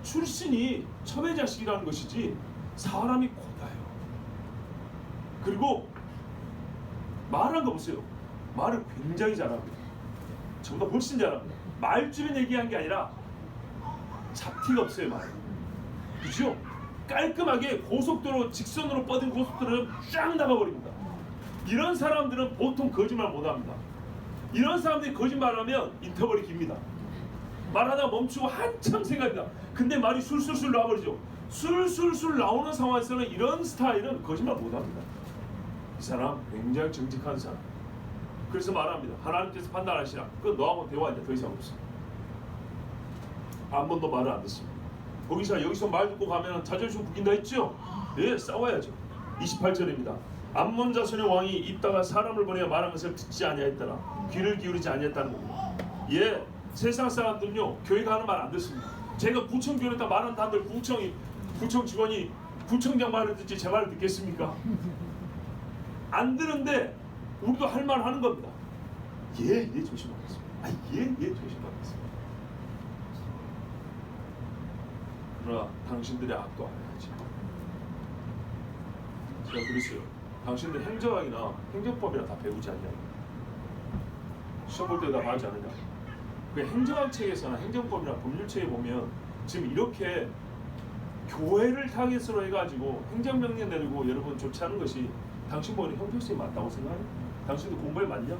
출신이 첩의 자식이라는 것이지 사람이 고다요. 그리고 말한 거 보세요. 말을 굉장히 잘합니다. 저보다 훨씬 잘합니다. 말주변 얘기한 게 아니라 잡티가 없어요, 말. 그죠? 깔끔하게 고속도로 직선으로 뻗은 고속도로를 쫙 나가버립니다. 이런 사람들은 보통 거짓말 못합니다. 이런 사람들이 거짓말하면 인터벌이 깁니다. 말하다가 멈추고 한참 생각합니다. 근데 말이 술술술 나와버리죠. 술술술 나오는 상황에서는 이런 스타일은 거짓말 못합니다. 이 사람 굉장히 정직한 사람. 그래서 말합니다. 하나님께서 판단하시라. 그건 너하고 대화 이제 더 이상 없어. 한 번도 말을 안 듣습니다. 여기서 말 듣고 가면 자존심 구긴다 했죠? 예, 싸워야죠. 28절입니다. 암몬 자손의 왕이 있다가 사람을 보내어 말한 것을 듣지 아니하였더라. 귀를 기울이지 아니했다는 겁니다. 예, 세상 사람들은요, 교회 가는 말 안 듣습니다. 제가 구청 교회에다 말한다 한들 구청 직원이 구청장 말을 듣지 제 말을 듣겠습니까? 안 듣는데 우리도 할 말 하는 겁니다. 예, 조심하겠습니다. 예, 조심하겠습니다. 그러나 당신들의 악도 알아야지. 제가 그랬어요. 당신들 행정학이나 행정법이나 다 배우지 않냐? 시험 볼 때 다 하지 않느냐? 그 행정학 책에서나 행정법이나 법률책에 보면 지금 이렇게 교회를 타겟으로 해가지고 행정명령 내리고 여러분 좋지 않은 것이 당신 보는 형평성이 맞다고 생각해요? 당신도 공부에 맞냐?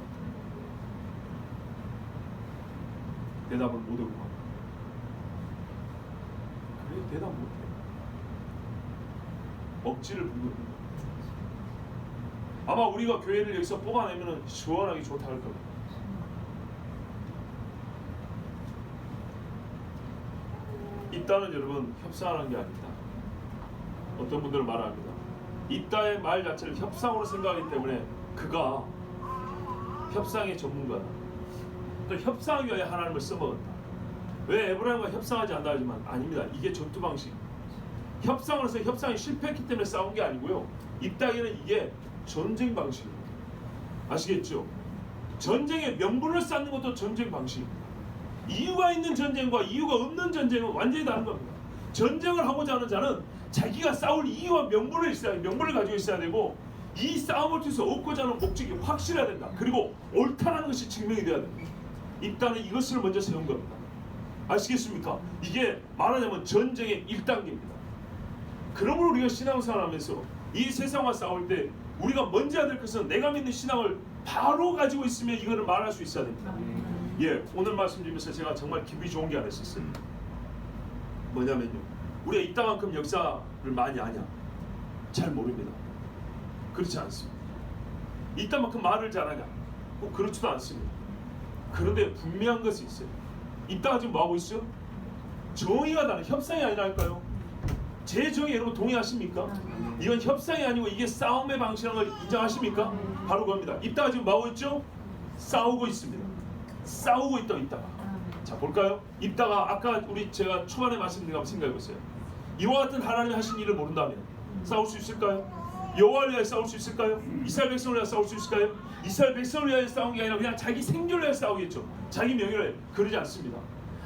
대답을 못하고 그래, 대답 못해. 억지를 부르는 거야. 아마 우리가 교회를 여기서 뽑아내면 시원하게 좋다 할 겁니다. 있다는 여러분 협상하는 게 아니다. 어떤 분들은 말합니다. 있다의 말 자체를 협상으로 생각하기 때문에 그가 협상의 전문가다. 또 협상하기 위해 하나님을 써먹었다. 왜 에브라임과 협상하지 않다 하지만 아닙니다. 이게 전투 방식. 협상을 해서 협상이 실패했기 때문에 싸운 게 아니고요. 입다에는 이게 전쟁 방식입니다. 아시겠죠? 전쟁의 명분을 쌓는 것도 전쟁 방식입니다. 이유가 있는 전쟁과 이유가 없는 전쟁은 완전히 다른 겁니다. 전쟁을 하고자 하는 자는 자기가 싸울 이유와 명분을 가지고 있어야 되고, 이 싸움을 통해서 얻고자 하는 목적이 확실해야 된다. 그리고 옳다는 것이 증명이 돼야 됩니다. 입다는 이것을 먼저 세운 겁니다. 아시겠습니까? 이게 말하자면 전쟁의 1단계입니다. 그러므로 우리가 신앙생활 하면서 이 세상과 싸울 때 우리가 먼저 해야 될 것은 내가 믿는 신앙을 바로 가지고 있으면 이거를 말할 수 있어야 됩니다. 예, 오늘 말씀 드리면서 제가 정말 기분이 좋은 게 하나 있었어요. 뭐냐면요, 우리가 이따만큼 역사를 많이 아냐? 잘 모릅니다. 그렇지 않습니다. 이따만큼 말을 잘하냐? 그렇지도 않습니다. 그런데 분명한 것이 있어요. 이따가 지금 뭐하고 있어요? 정의가 다른 협상이 아니랄까요? 제 정의 여러분 동의하십니까? 이건 협상이 아니고 이게 싸움의 방식이라는 걸 인정하십니까? 바로 그겁니다. 이따가 지금 뭐하고 있죠? 싸우고 있습니다. 싸우고 있다가 자 볼까요? 이따가 아까 제가 초반에 말씀드린 거 한번 생각해 보세요. 이와 같은 하나님이 하신 일을 모른다면 싸울 수 있을까요? 여호와를 위하여 싸울 수 있을까요? 이스라엘 백성을 위하여 싸울 수 있을까요? 이스라엘 백성을 위하여 싸운 게 아니라 그냥 자기 생존을 위하여 싸우겠죠. 자기 명예를 위하여. 그러지 않습니다.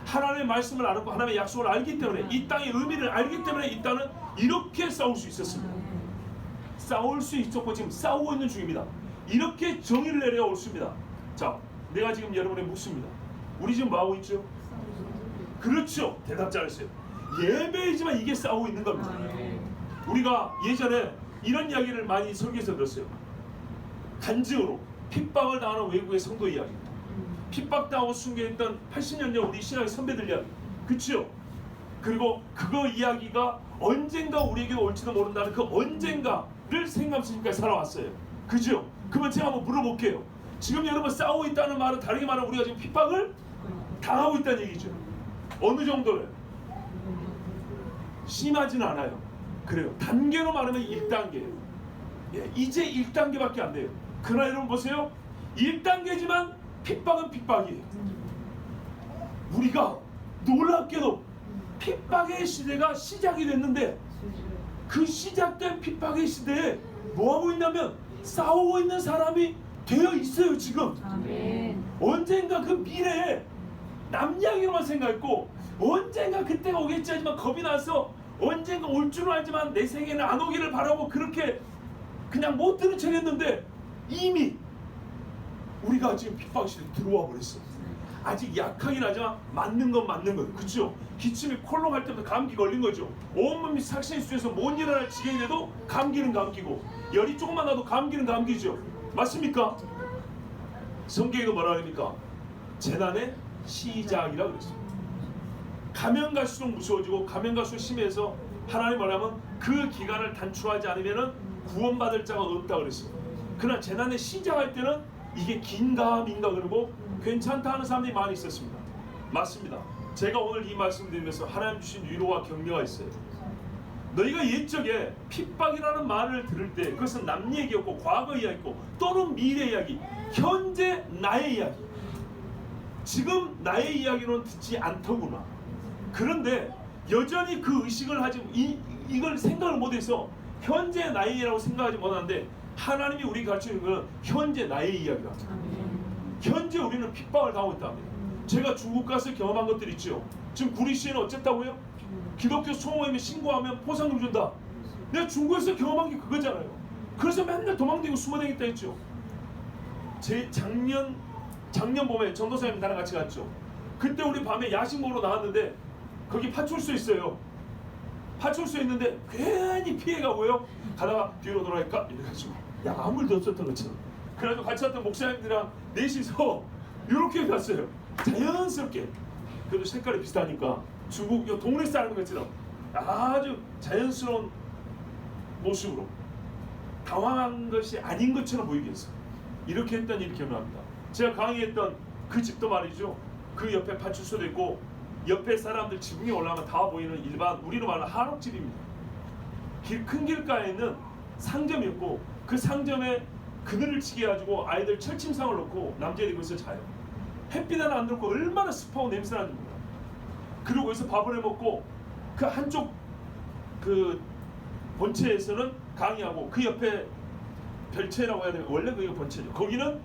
하나님의 말씀을 알고 하나님의 약속을 알기 때문에, 이 땅의 의미를 알기 때문에 이 땅은 이렇게 싸울 수 있었습니다. 싸울 수 있었고 지금 싸우고 있는 중입니다. 이렇게 정의를 내려야 옳습니다. 자, 내가 지금 여러분에 묻습니다. 우리 지금 뭐하고 있죠? 그렇죠. 대답 잘했어요. 예배이지만 이게 싸우고 있는 겁니다. 우리가 예전에 이런 이야기를 많이 설교에서 들었어요. 간증으로 핍박을 당하는 외국의 성도 이야기, 핍박당하고 순교했던 80년 전 우리 신앙의 선배들 이야기, 그렇죠? 그리고 그거 이야기가 언젠가 우리에게도 올지도 모른다는 그 언젠가를 생각하시니까 살아왔어요. 그죠? 그러면 제가 한번 물어볼게요. 지금 여러분 싸우고 있다는 말은 다르게 말하면 우리가 지금 핍박을 당하고 있다는 얘기죠. 어느 정도를? 심하지는 않아요. 그래요. 단계로 말하면 1단계예요. 예, 이제 1단계밖에 안 돼요. 그러나 여러분 보세요. 1단계지만 핍박은 핍박이에요. 우리가 놀랍게도 핍박의 시대가 시작이 됐는데 그 시작된 핍박의 시대에 뭐하고 있냐면 싸우고 있는 사람이 되어 있어요. 지금. 아멘. 언젠가 그 미래에 남 이야기로만 생각했고 언젠가 그때가 오겠지 하지만 겁이 나서 언젠가 올 줄은 알지만 내 생에는 안 오기를 바라고 그렇게 그냥 못 들은 척 했는데 이미 우리가 지금 핍박 시대에 들어와 버렸어. 아직 약하긴 하지만 맞는 건 맞는 거예요. 그렇죠? 기침이 콜록 할 때부터 감기 걸린 거죠. 온몸이 삭신수에서 못 일어날 지경이 돼도 감기는 감기고 열이 조금만 나도 감기는 감기죠. 맞습니까? 성경에도 뭐라 그럽니까? 재난의 시작이라고 그랬습니다. 가면 갈수록 무서워지고 가면 갈수록 심해서 하나님 말하면 그 기간을 단축하지 않으면 구원받을 자가 없다고 그랬습니다. 그러나 재난의 시작할 때는 이게 긴가 민가 그러고 괜찮다 하는 사람들이 많이 있었습니다. 맞습니다. 제가 오늘 이 말씀 드리면서 하나님 주신 위로와 격려가 있어요. 너희가 옛적에 핍박이라는 말을 들을 때 그것은 남 얘기였고 과거 이야기고 또는 미래 이야기, 현재 나의 이야기, 지금 나의 이야기로는 듣지 않더구나. 그런데 여전히 그 의식을 하지 이걸 생각을 못해서 현재 나의 이라고 생각하지 못하는데 하나님이 우리 가르치는 것은 현재 나의 이야기다. 현재 우리는 핍박을 당하고 있답니다. 제가 중국 가서 경험한 것들 있죠. 지금 구리시에는 어쨌다고요? 기독교 소모임에 신고하면 포상금 준다. 내가 중국에서 경험한 게 그거잖아요. 그래서 맨날 도망다니고 숨어다녔다 했죠. 제 작년 봄에 전도사님 나랑 같이 갔죠. 그때 우리 밤에 야식 먹으러 나왔는데 거기 파출소 있어요. 파출소 있는데 괜히 피해가고요. 가다가 뒤로 돌아갈까? 이래가지고 야 아무 일도 없었던 것처럼. 그래도 같이 왔던 목사님들이랑 넷이서 이렇게 갔어요. 자연스럽게. 그래도 색깔이 비슷하니까 중국 동네 사람 것처럼 아주 자연스러운 모습으로 당황한 것이 아닌 것처럼 보이게 했어요. 이렇게 했던 일을 기억납니다. 제가 강의했던 그 집도 말이죠. 그 옆에 파출소도 있고 옆에 사람들 지붕에 올라가면 다 보이는 일반 우리로 말하는 한옥집입니다. 큰 길가에 있는 상점이었고 그 상점에 그늘을 치게 해가지고 아이들 철침상을 놓고 남자들이 거기서 자요. 햇빛 하나 안 들고 얼마나 습하고 냄새나는 거야. 그리고 거기서 밥을 해먹고 그 한쪽 그 본체에서는 강의하고 그 옆에 별채라고 해야 되나 원래 그게 본체죠. 거기는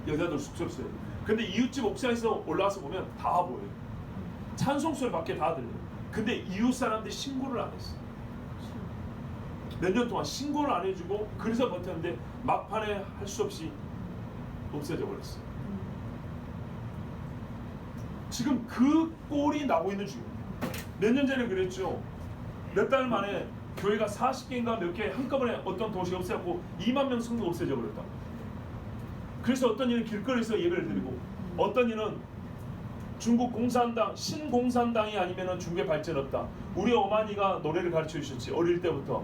여자들 숙소였어요. 근데 이웃집 옥상에서 올라와서 보면 다 보여요. 찬송 소리 밖에 다 들려요. 근데 이웃 사람들이 신고를 안 했어요. 몇 년 동안 신고를 안 해주고 그래서 버텼는데 막판에 할 수 없이 없어져 버렸어요. 지금 그 꼴이 나고 있는 중입니다. 몇 년 전에 그랬죠. 몇 달 만에 교회가 40개인가 몇 개 한꺼번에 어떤 도시가 없애갖고 2만 명 성도가 없어져 버렸다. 그래서 어떤 이는 길거리에서 예배를 드리고 어떤 이는 중국 공산당, 신공산당이 아니면 중국의 발전 없다. 우리 어머니가 노래를 가르쳐 주셨지. 어릴 때부터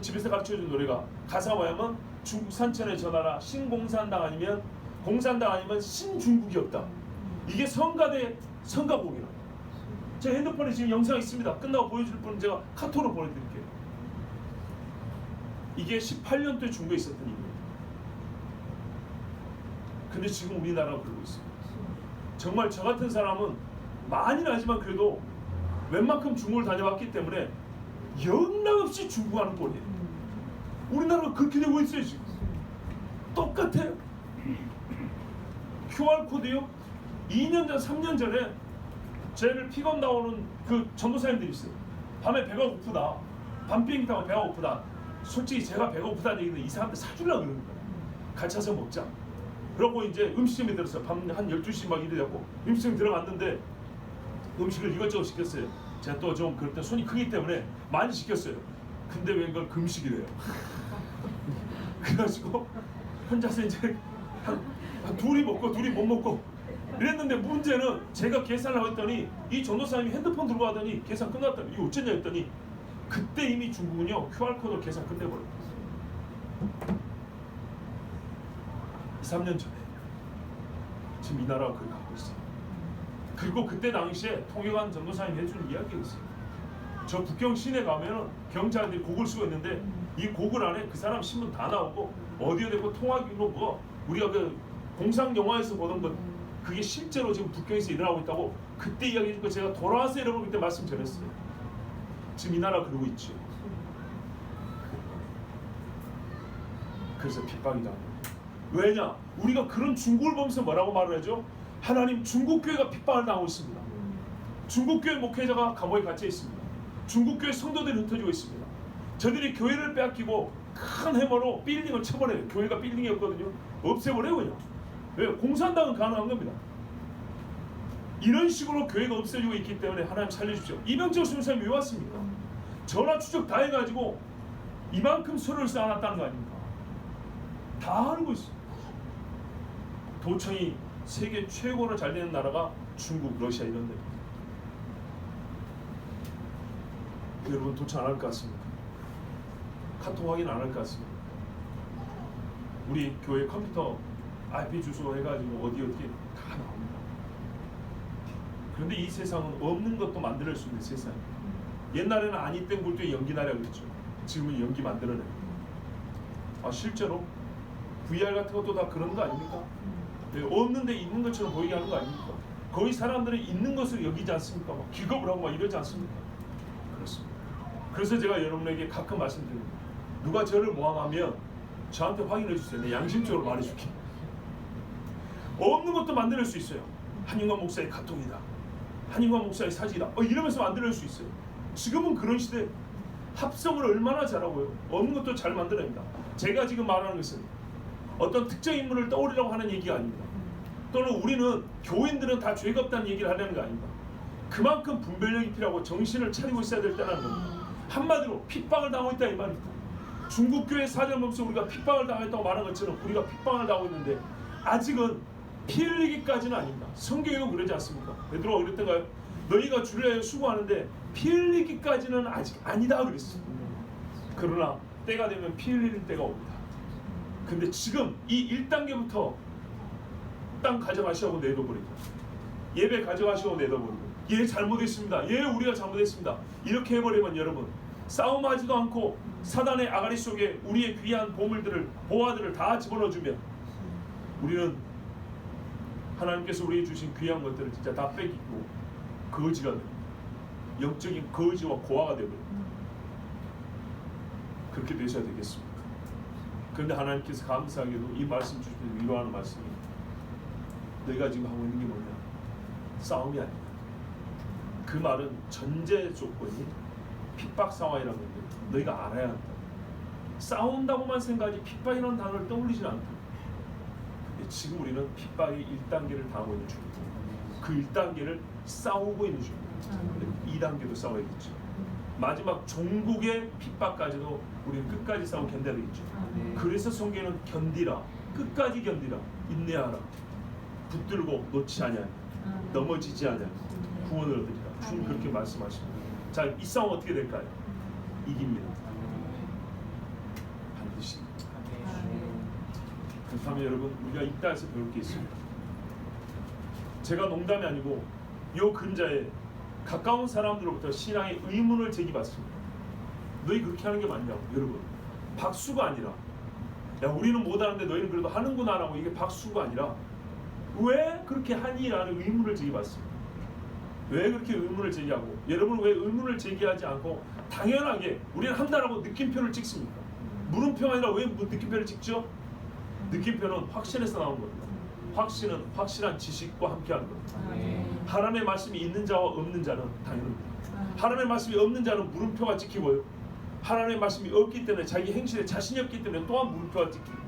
집에서 가르쳐 준 노래가 가사가 뭐냐면 중국 산천에 전하라 신공산당 아니면 공산당 아니면 신중국이 없다. 이게 성가대 성가곡이라. 제 핸드폰에 지금 영상 있습니다. 끝나고 보여줄 분 제가 카톡으로 보내드릴게요. 이게 18년도에 중국에 있었던 일이에요. 근데 지금 우리나라가 그러고 있어요. 정말 저 같은 사람은 많이는 하지만 그래도 웬만큼 중국을 다녀왔기 때문에 영락없이 중국하는 꼴이에요. 우리나라가 그렇게 되고 있어요. 지금 똑같아요. QR코드요. 2년 전 3년 전에 쟤를 픽업 나오는 그 전도사님들이 있어요. 밤에 배가 고프다. 밤 비행기 타고 배가 고프다. 솔직히 제가 배고프다는 얘기는 이 사람들 사주려고 그러는 거예요. 같이 와서 먹자. 그러고 이제 음식점에 들었어요. 밤 한 12시 막 이래 되고 음식점에 들어갔는데 음식을 이것저것 시켰어요. 제가 또 좀 그럴 때 손이 크기 때문에 많이 시켰어요. 근데 왜 이걸 금식이래요. 그래가지고 혼자서 이제 한 둘이 먹고 둘이 못 먹고 이랬는데 문제는 제가 계산을 하고 했더니 이 전도사님이 핸드폰 들고 하더니 계산 끝났다. 이거 어쩌냐 했더니 그때 이미 중국은요 QR코드로 계산 끝내버렸어요. 2, 3년 전에. 지금 이 나라가 그렇게 가고 있어요. 그리고 그때 당시에 통역한 전도사님이 해주는 이야기가 있어요. 저 북경 시내 가면은 경찰들이 곡을 쓰고 있는데 이 곡을 안에 그 사람 신문 다 나오고 어디에 대고 통화기로 뭐 우리가 그 공상 영화에서 보던 것 그게 실제로 지금 북경에서 일어나고 있다고 그때 이야기해 주고 제가 돌아와서 여러분 그때 말씀 전했어요. 지금 이 나라 그러고 있죠. 그래서 핍박이다. 왜냐? 우리가 그런 중국을 보면서 뭐라고 말을 하죠? 하나님 중국 교회가 핍박을 당하고 있습니다. 중국 교회 목회자가 감옥에 갇혀 있습니다. 중국 교회 성도들이 흩어지고 있습니다. 저들이 교회를 빼앗기고 큰 해머로 빌딩을 쳐버려요. 교회가 빌딩이었거든요. 없애버려요 그냥. 왜? 공산당은 가능한 겁니다. 이런 식으로 교회가 없어지고 있기 때문에 하나님 살려주십시오. 이병철 선생님이 왜 왔습니까? 전화 추적 다 해가지고 이만큼 서류를 쌓아놨다는 거 아닙니까? 다 알고 있어요. 도청이 세계 최고로 잘 되는 나라가 중국, 러시아 이런 데입니다. 여러분 도청 안 할 것 같습니까? 카톡 확인 안 할 것 같습니까? 우리 교회 컴퓨터 IP 주소 해가지고 어디 어떻게 다 나옵니다. 그런데 이 세상은 없는 것도 만들어낼 수 있는 세상이에요. 옛날에는 아니 땡 굴 때 연기 나라 그랬죠. 지금은 연기 만들어내요. 아 실제로 VR 같은 것도 다 그런 거 아닙니까? 네, 없는데 있는 것처럼 보이게 하는 거 아닙니까? 거의 사람들은 있는 것을 여기지 않습니까? 막 기겁을 하고 막 이러지 않습니까? 그렇습니다. 그래서 제가 여러분에게 가끔 말씀드립니다. 누가 저를 모함하면 저한테 확인해 주세요. 내 양심적으로 말해줄게. 없는 것도 만들어낼 수 있어요. 한인관 목사의 카톡이다. 한인관 목사의 사진이다. 이러면서 만들어낼 수 있어요. 지금은 그런 시대 합성을 얼마나 잘하고요. 없는 것도 잘 만들어냅니다. 제가 지금 말하는 것은 어떤 특정 인물을 떠올리려고 하는 얘기가 아닙니다. 또는 우리는 교인들은 다 죄가 없다는 얘기를 하려는 거 아닙니다. 그만큼 분별력이 필요하고 정신을 차리고 있어야 될 때라는 겁니다. 한마디로 핍박을 당하고 있다 이 말입니다. 중국 교회 사전 보면서 우리가 핍박을 당했다고 말한 것처럼 우리가 핍박을 당하고 있는데 아직은 피 흘리기까지는 아닙니다. 성경에도 그러지 않습니까? 베드로가 그랬던가요? 너희가 주를 위하여 수고하는데 피 흘리기까지는 아직 아니다 그랬어요. 그러나 때가 되면 피 흘리는 때가 옵니다. 근데 지금 이 1단계부터 땅 가져가시라고 내둬버리고 예배 가져가시고 내둬버리고 예 잘못했습니다. 예 우리가 잘못했습니다. 이렇게 해버리면 여러분 싸움하지도 않고 사단의 아가리 속에 우리의 귀한 보물들을 보화들을 다 집어넣어주면 우리는 하나님께서 우리에게 주신 귀한 것들을 진짜 다 뺏기고 거지가 됩니다. 영적인 거지와 고아가 되버립니다. 그렇게 되셔야 되겠습니까? 그런데 하나님께서 감사하게도 이 말씀 주시면서 위로하는 말씀이 너희가 지금 하고 있는 게 뭐냐? 싸움이 아니다. 그 말은 전제 조건이 핍박 상황이라는 건데 너희가 알아야 한다. 싸운다고만 생각하지 핍박이라는 단어를 떠올리지 않다. 근데 지금 우리는 핍박의 1단계를 당하고 있는 중이고 그 1단계를 싸우고 있는 중입니다. 2단계도 싸워야겠죠. 마지막 종국의 핍박까지도 우리는 끝까지 싸우고 견뎌야 되겠죠. 그래서 성경에는 견디라, 끝까지 견디라, 인내하라, 붙들고 놓지 아니하니 넘어지지 아니하니 구원을 얻으리라. 주님 그렇게 말씀하십니다. 자, 이 싸움 어떻게 될까요? 이깁니다. 반드시. 그렇다면 여러분 우리가 이 땅에서 배울 게 있습니다. 제가 농담이 아니고 요 근자에 가까운 사람들로부터 신앙의 의문을 제기받습니다. 너희 그렇게 하는 게 맞냐고. 여러분 박수가 아니라 야 우리는 못하는데 너희는 그래도 하는구나 라고 이게 박수가 아니라 왜 그렇게 하니? 라는 의문을 제기받습니다. 왜 그렇게 의문을 제기하고 여러분은 왜 의문을 제기하지 않고 당연하게 우리는 한다라고 느낌표를 찍습니까? 물음표가 아니라 왜 느낌표를 찍죠? 느낌표는 확신에서 나온 겁니다. 확신은 확실한 지식과 함께하는 겁니다. 하나님의 말씀이 있는 자와 없는 자는 당연합니다. 하나님의 말씀이 없는 자는 물음표가 찍히고요. 하나님의 말씀이 없기 때문에 자기 행실에 자신이 없기 때문에 또한 물표가 찍힙니다.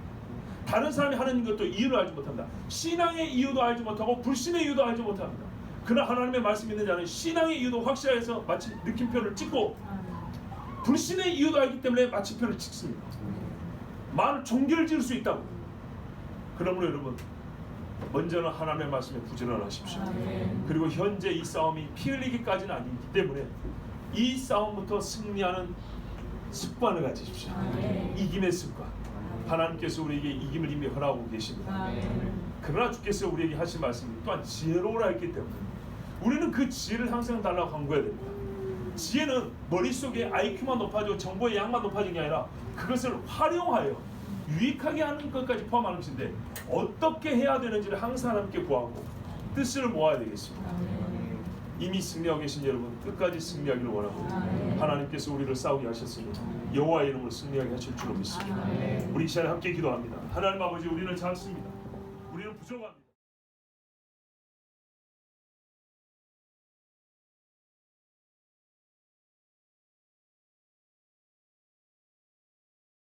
다른 사람이 하는 것도 이유를 알지 못합니다. 신앙의 이유도 알지 못하고 불신의 이유도 알지 못합니다. 그러나 하나님의 말씀이 있는 자는 신앙의 이유도 확실해서 마치 느낌표를 찍고 불신의 이유도 알기 때문에 마침표를 찍습니다. 말을 종결 지을 수 있다고. 그러므로 여러분, 먼저는 하나님의 말씀에 부지런하십시오. 그리고 현재 이 싸움이 피 흘리기까지는 아니기 때문에 이 싸움부터 승리하는 습관을 가지십시오. 이김의 습관. 하나님께서 우리에게 이김을 이미 허락하고 계십니다. 그러나 주께서 우리에게 하신 말씀이 또한 지혜로우라 했기 때문에 우리는 그 지혜를 항상 달라고 간구해야 됩니다. 지혜는 머릿속에 IQ만 높아지고 정보의 양만 높아지는 게 아니라 그것을 활용하여 유익하게 하는 것까지 포함하는 것인데 어떻게 해야 되는지를 항상 하나님께 구하고 뜻을 모아야 되겠습니다. 이미 승리하고 계신 여러분, 끝까지 승리하기를 원합니다. 하나님께서 우리를 싸우게 하셨으니 여호와의 이름으로 승리하게 하실 줄로 믿습니다. 우리 이 시간에 함께 기도합니다. 하나님 아버지, 우리는 작습니다. 우리는 부족합니다.